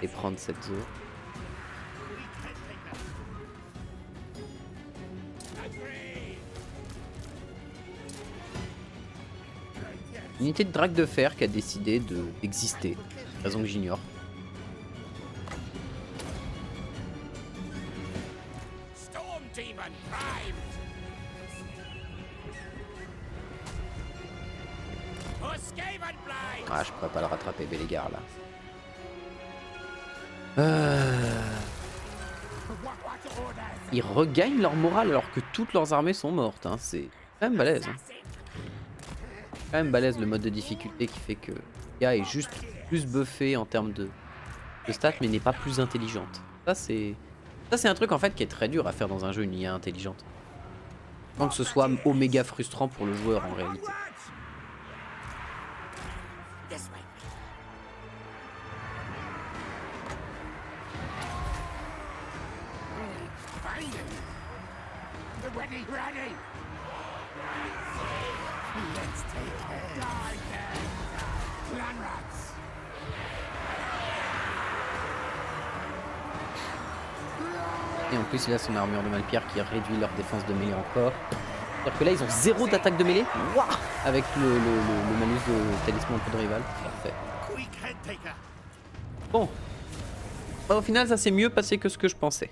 Et prendre cette zone. Unité de drague de fer qui a décidé d'exister. Raison que j'ignore. Ah, je pourrais pas le rattraper, Bellegar là. Ils regagnent leur morale alors que toutes leurs armées sont mortes. Hein. C'est quand même balèze. Hein. Quand même balèze le mode de difficulté qui fait que le gars est juste plus buffé en termes de stats mais n'est pas plus intelligente. Ça c'est un truc en fait qui est très dur à faire dans un jeu, une IA intelligente. Sans que ce soit oméga frustrant pour le joueur en réalité. Et en plus il a son armure de Malpierre qui réduit leur défense de mêlée encore. C'est-à-dire que là ils ont 0 d'attaque de mêlée. Wouah, avec le malus de talisman de rival. Parfait. Bon. Bah, au final ça s'est mieux passé que ce que je pensais.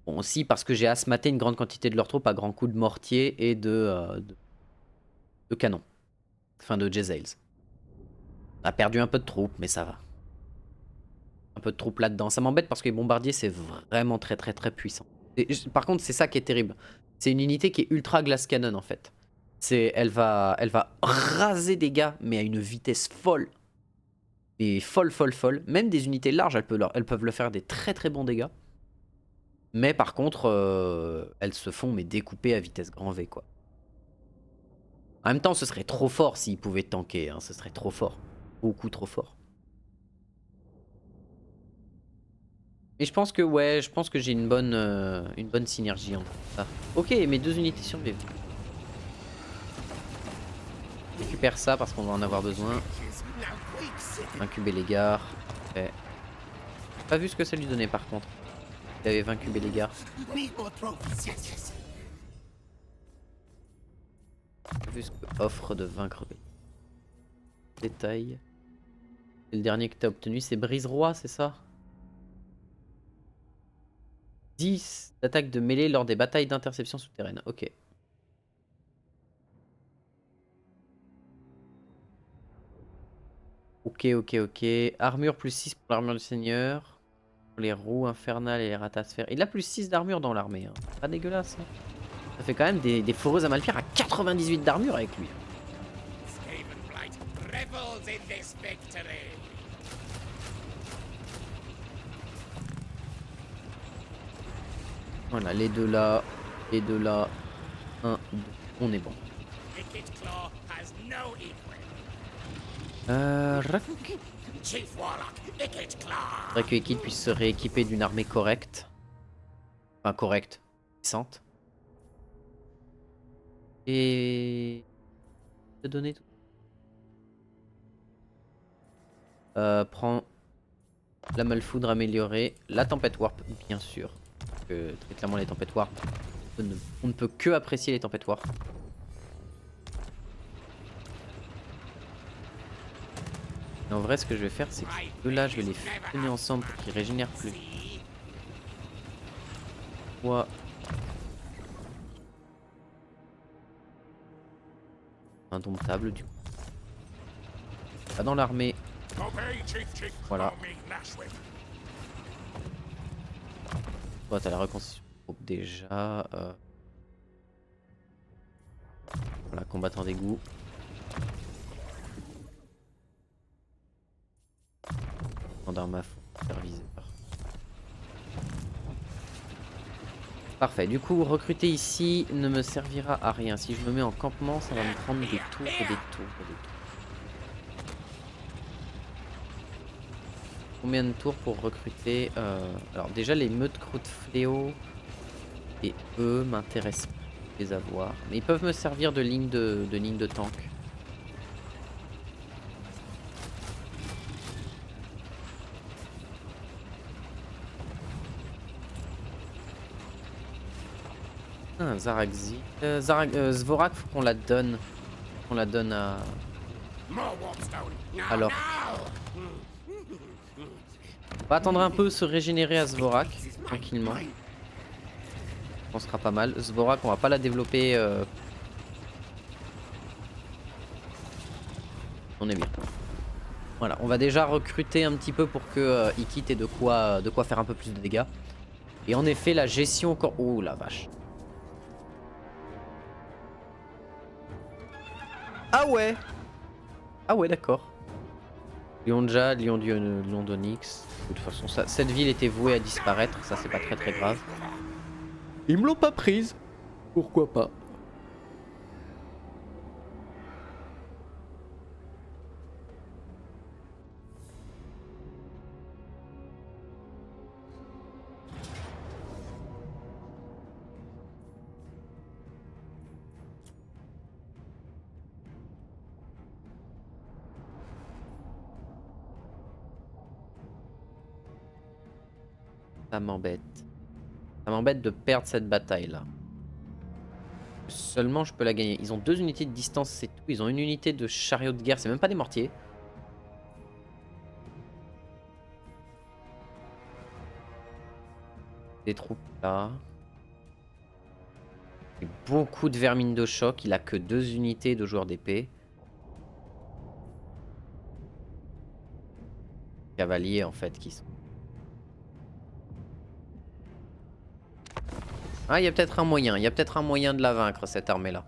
Bon aussi parce que j'ai asmaté une grande quantité de leurs troupes à grands coups de mortier et de canon. Enfin de Jezzails. On a perdu un peu de troupes mais ça va. Un peu de troupes là-dedans. Ça m'embête parce que les bombardiers c'est vraiment très puissant. Par contre c'est ça qui est terrible. C'est une unité qui est ultra glass cannon en fait. Elle va raser des gars mais à une vitesse folle. Et folle. Même des unités larges elles peuvent le faire des très bons dégâts. Mais par contre elles se font mais découper à vitesse grand V quoi. En même temps ce serait trop fort s'ils pouvaient tanker. Hein. Ce serait trop fort. Beaucoup trop fort. Et je pense que j'ai une bonne synergie entre ça. Ok, mes 2 unités survivent. Je récupère ça parce qu'on va en avoir besoin. Vaincu Bellegar. Parfait. J'ai pas vu ce que ça lui donnait par contre. Il avait vaincu Bellegar. J'ai vu ce que offre de vaincre Bellegar. Détail. Et le dernier que t'as obtenu c'est Brise-Roi, c'est ça? 10 d'attaque de mêlée lors des batailles d'interception souterraine. Ok. Ok. Armure plus 6 pour l'armure du seigneur. Pour les roues infernales et les ratasphères. Il a plus 6 d'armure dans l'armée. Hein. Pas dégueulasse. Hein. Ça fait quand même des foreuses à Malpierre à 98 d'armure avec lui. Voilà, les deux là. 1, 2. On est bon. Faudrait que Ekid puisse se rééquiper d'une armée correcte. Enfin correcte, puissante. Et... te donner tout. Prends la malfoudre améliorée, la tempête warp bien sûr. Parce que très clairement les tempêtes warp, on ne peut que apprécier les tempêtes warp. Et en vrai ce que je vais faire c'est que là je vais les fusionner ensemble pour qu'ils régénèrent plus. Indomptable du coup. Pas dans l'armée. Obey, Chief Chief. Voilà. Call me Nashwin. Toi, t'as la reconstitution déjà. Voilà, combattant d'égout. Gendarme à fond, supervisé par. Parfait, du coup, recruter ici ne me servira à rien. Si je me mets en campement, ça va me prendre des tours et des tours et des tours. Combien de tours pour recruter Alors déjà les meutes croûte fléau et eux m'intéressent pas de les avoir. Mais ils peuvent me servir de ligne de tank. Zaraxi. Zvorak, faut qu'on la donne. On la donne à. More warpstone. Now, Alors. now. On va attendre un peu se régénérer à Zvorak, tranquillement. On sera pas mal. Zvorak, on va pas la développer. On est bien. Voilà, on va déjà recruter un petit peu pour que Ikit ait de quoi faire un peu plus de dégâts. Et en effet, la gestion encore. Ouh la vache. Ah ouais. Ah ouais, d'accord. Lyonja, Lion d'Onyx. De toute façon, cette ville était vouée à disparaître, ça c'est pas très très grave. Ils me l'ont pas prise. Pourquoi pas? Ça m'embête. Ça m'embête de perdre cette bataille là. Seulement je peux la gagner. Ils ont 2 unités de distance, c'est tout. Ils ont une unité de chariot de guerre, c'est même pas des mortiers. Des troupes là. Et beaucoup de vermines de choc. Il a que 2 unités de joueurs d'épée. Cavaliers en fait qui sont. Ah, il y a peut-être un moyen. Il y a peut-être un moyen de la vaincre, cette armée-là.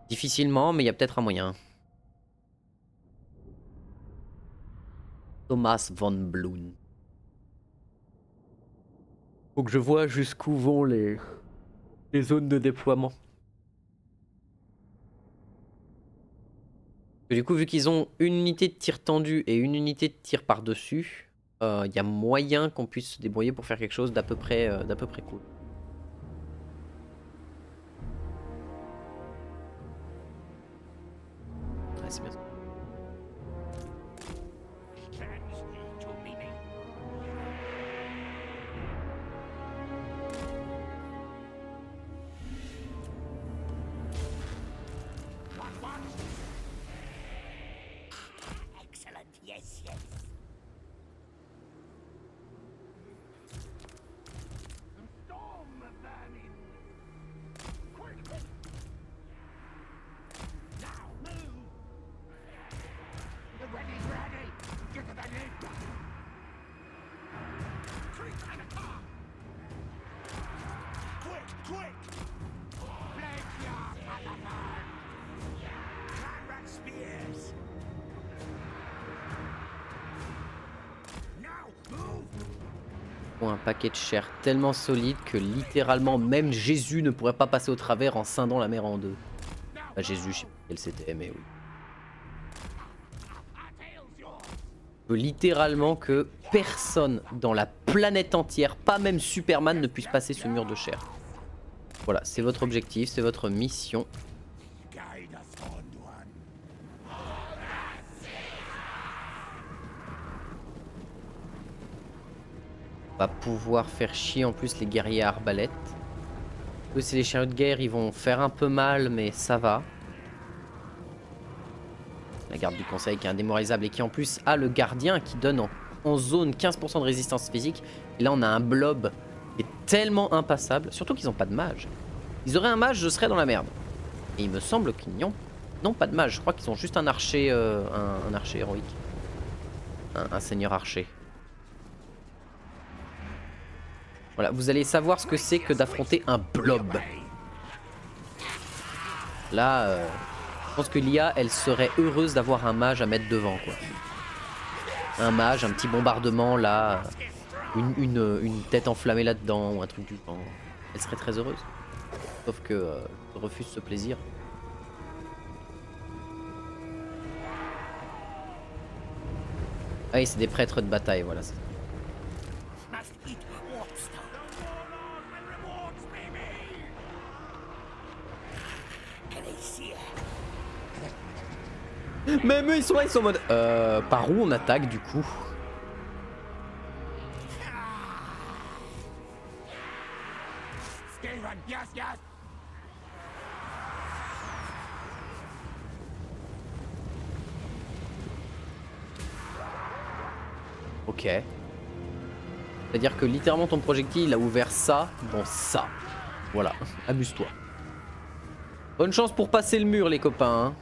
Difficilement, mais il y a peut-être un moyen. Thomas von Blum. Faut que je vois jusqu'où vont les zones de déploiement. Et du coup, vu qu'ils ont une unité de tir tendu et une unité de tir par-dessus, il y a moyen qu'on puisse se débrouiller pour faire quelque chose d'à peu près cool. Ah, c'est bien. Excellent. Yes, yes. Storm burning. Quick. Now move. The ready's ready. Get to the lead. Creep and attack. Quick. Blade your motherfucker. Combat spears. Un paquet de chair tellement solide que littéralement même Jésus ne pourrait pas passer au travers en scindant la mer en deux. Bah, Jésus, je sais pas quel c'était, mais oui. Que littéralement que personne dans la planète entière, pas même Superman, ne puisse passer ce mur de chair. Voilà, c'est votre objectif, c'est votre mission. On va pouvoir faire chier en plus les guerriers à arbalète. Eux, c'est les chariots de guerre, ils vont faire un peu mal, mais ça va. La garde du conseil qui est indémoralisable et qui en plus a le gardien qui donne en zone 15% de résistance physique. Et là, on a un blob qui est tellement impassable. Surtout qu'ils n'ont pas de mage. Ils auraient un mage, je serais dans la merde. Et il me semble qu'ils n'y ont Non, pas de mage. Je crois qu'ils ont juste un archer, un archer héroïque. Un seigneur archer. Voilà, vous allez savoir ce que c'est que d'affronter un blob. Là, je pense que l'IA, elle serait heureuse d'avoir un mage à mettre devant, quoi. Un mage, un petit bombardement, là, une tête enflammée là-dedans, ou un truc du genre. Elle serait très heureuse. Sauf que je refuse ce plaisir. Ah oui, c'est des prêtres de bataille, voilà. Must eat Warpstone. Can they see it? Même eux, ils sont là, ils sont en mode... par où on attaque, du coup? Skaven, yes, yes. Ok. C'est-à-dire que littéralement ton projectile il a ouvert ça dans ça. Voilà, amuse-toi. Bonne chance pour passer le mur les copains. Hein.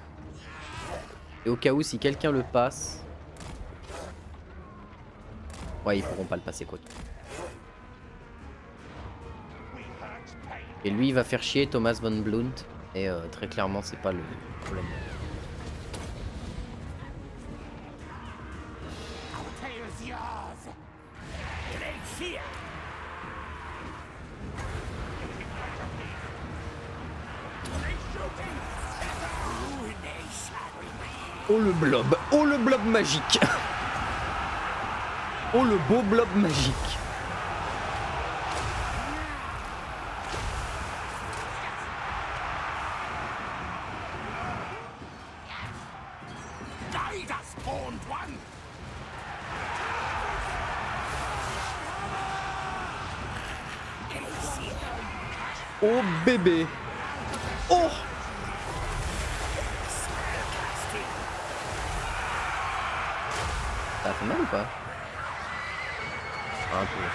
Et au cas où si quelqu'un le passe... Ouais, ils pourront pas le passer quoi. Et lui il va faire chier Thomas von Blunt. Et très clairement c'est pas le problème. Our tail's yours. Can they see it? Oh le blob. Oh le blob magique. Oh le beau blob magique. Die, das spawned one. Can they see it? Oh bébé. Oh. Ça a fait mal ou pas? Un peu.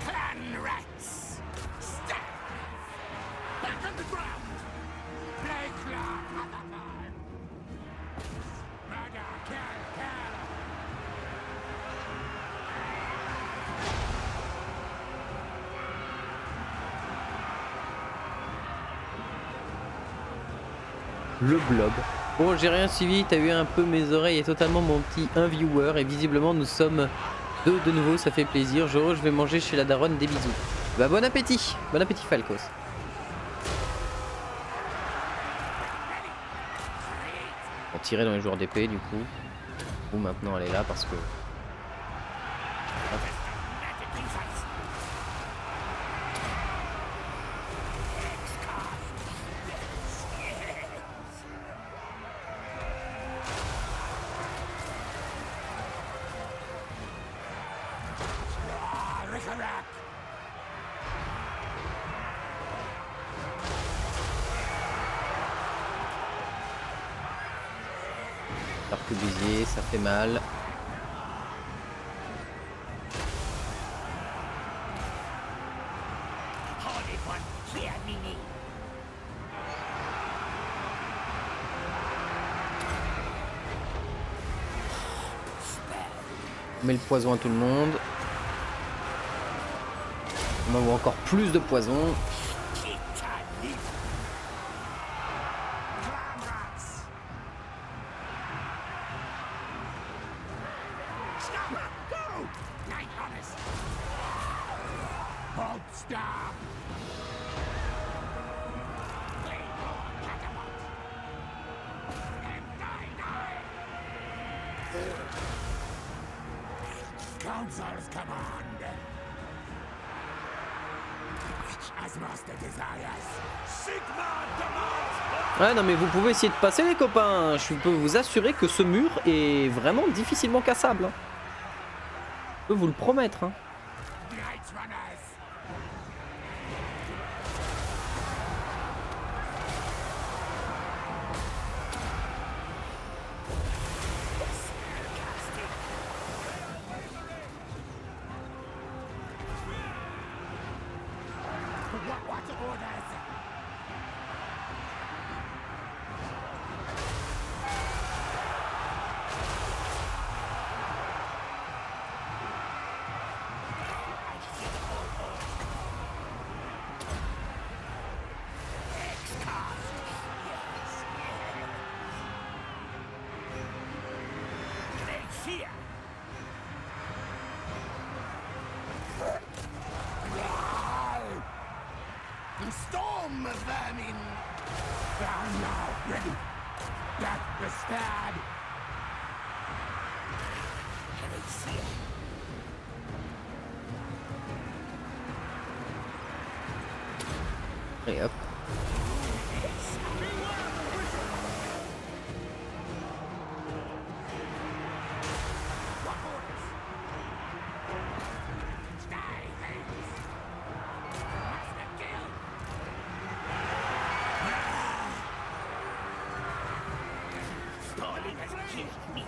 Clan rats. Step. Back on the ground. Play clown. Murder, kill, kill. Le blob. Bon, j'ai rien suivi, t'as eu un peu mes oreilles et totalement mon petit 1 viewer. Et visiblement, nous sommes deux de nouveau, ça fait plaisir. Je vais manger chez la daronne, des bisous. Bah, bon appétit Falcos. On tirait dans les joueurs d'épée, du coup. Ou maintenant, elle est là parce que. Arquebusier, ça fait mal. Holy one, hear me. On met le poison à tout le monde. On envoie encore plus de poison. Clan rats. Scammer, go! Night honest. Hold stop. Council's command. As master desires. Sigma demands. Ouais, non, mais vous pouvez essayer de passer, les copains. Je peux vous assurer que ce mur est vraiment difficilement cassable. Hein. Je peux vous le promettre. Hein. Night runners. What orders? I'm now ready. Death the stag. Can I see it? Et hop. What orders? Stay, Hades. Master kill. Stalling has killed me.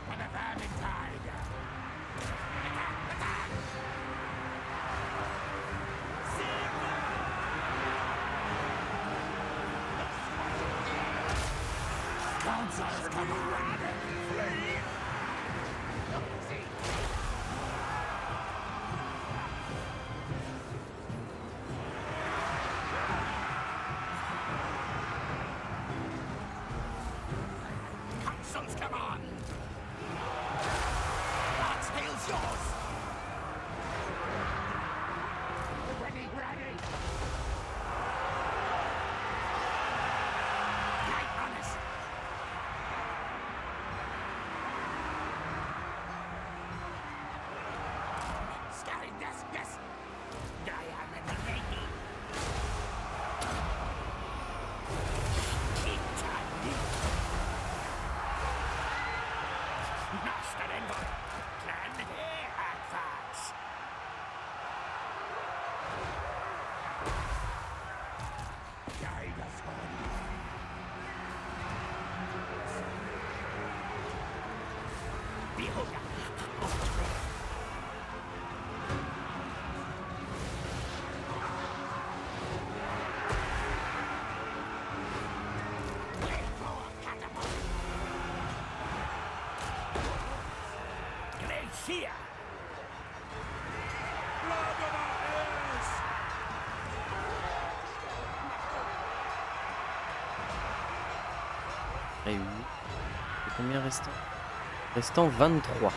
For the Vermintide. Attack, attack. Council's command. Flee. Council's command. That tail's yours. Ready, ready. Right on us. Scouting, yes, yes. Diamond ready. Italy. Master Envoy. Plan here, advance. Guide us home. Behold. Glacier! Blood of our heirs! Et oui. Et combien restant? Restant 23.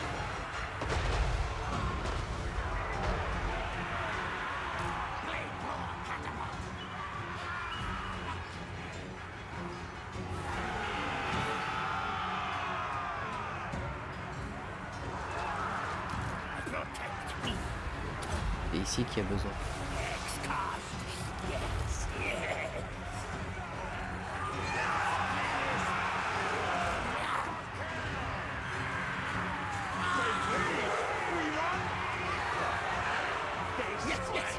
Protect me! C'est ici qu'il y a besoin. Yes, yes! Yes, yes!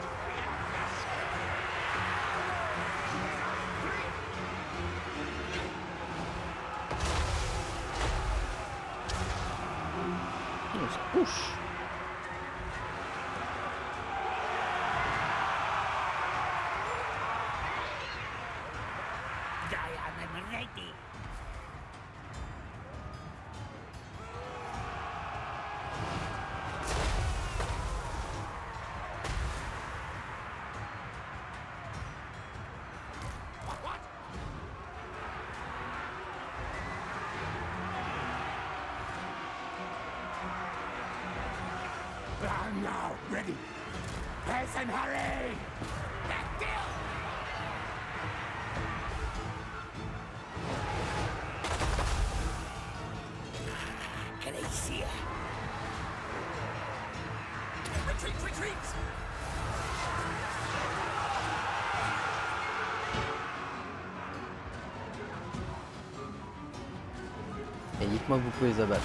On se couche. Diamond ready! What? I'm now ready. Hasten, hurry! That kill! Can I see her? Retreat, retreat! Et dites-moi que vous pouvez les abattre.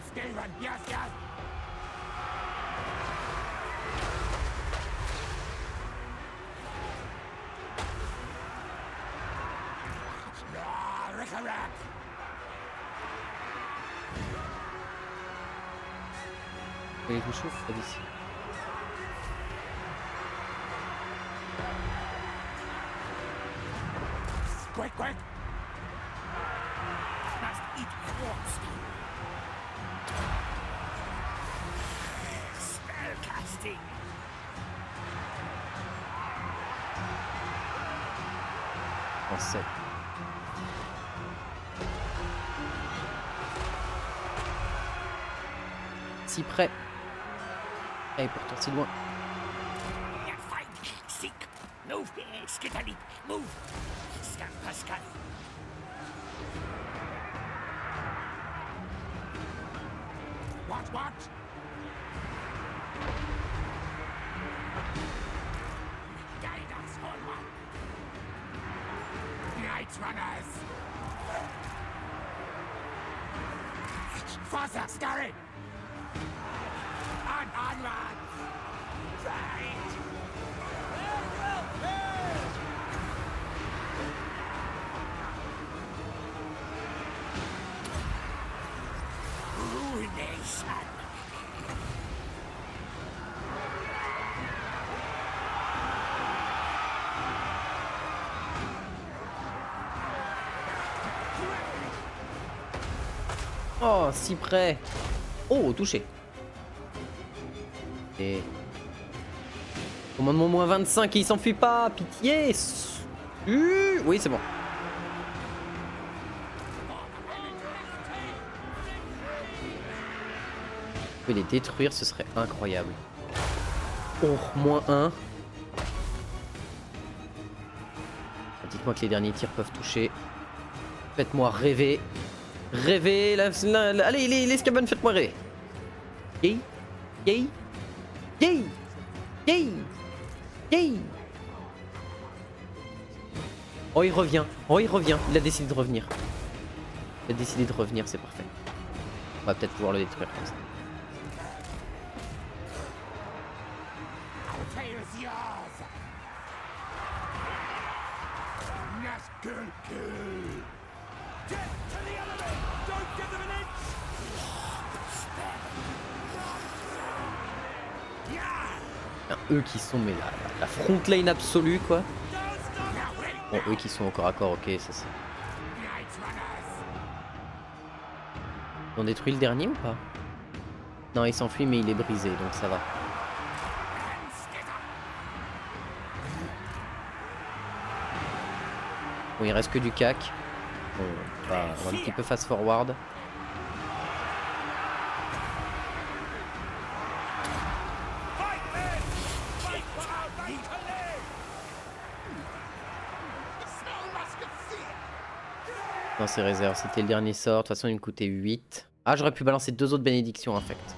Steven, yes, yes! Resurrect! Vous pouvez les toucher, pas d'ici. Quick, quick! Must eat quartz. Spellcasting. Français. Si près. Et pourtant si loin. Fight, seek, move, skitali, move, scan Pascal. What? Guide us, all one. Night runners. Faster, scurry. Onward. Right. Ruination. Oh, si près. Oh, touché. Et... Commandement moins 25, il s'enfuit pas, pitié. Oui, c'est bon. Je vais les détruire, ce serait incroyable. Oh, moins 1. Dites-moi que les derniers tirs peuvent toucher. Faites-moi rêver. Rêver, allez les Skaven, faites-moi rêver. Yay, yay, yay, yay, yay. Oh, il revient, il a décidé de revenir. C'est parfait. On va peut-être pouvoir le détruire comme ça. Tails yours. Kill. Get to the enemy. Don't give them an inch. Eux qui sont mais la front lane absolue quoi. Bon, eux qui sont au corps à corps, ok, ça c'est. Ils ont détruit le dernier ou pas? Non, il s'enfuit mais il est brisé donc ça va. Bon, il reste que du cac. Bon, on va un petit peu fast forward. Dans ses réserves, c'était le dernier sort. De toute façon, il me coûtait 8. Ah, j'aurais pu balancer 2 autres bénédictions infectes.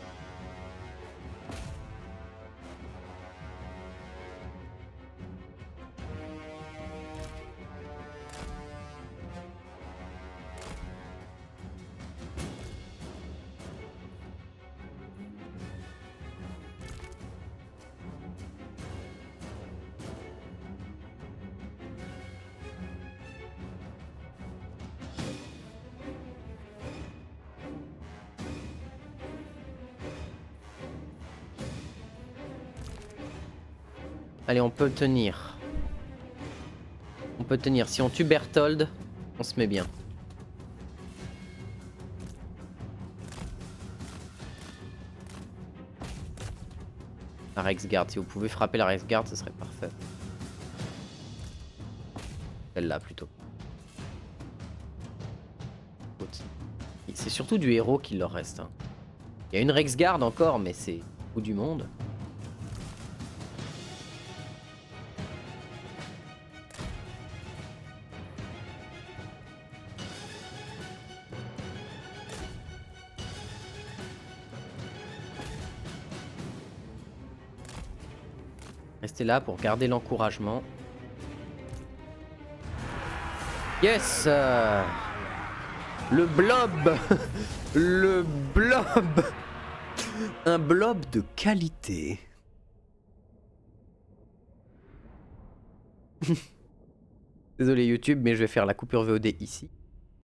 Allez, on peut tenir. On peut tenir. Si on tue Berthold, on se met bien. La Rexguard. Si vous pouvez frapper la Rexguard, ce serait parfait. Celle-là, plutôt. C'est surtout du héros qu'il leur reste. Hein. Il y a une Rexguard encore, mais c'est au bout du monde. Restez là pour garder l'encouragement. Yes, le blob. Le blob. Un blob de qualité. Désolé YouTube, mais je vais faire la coupure VOD ici.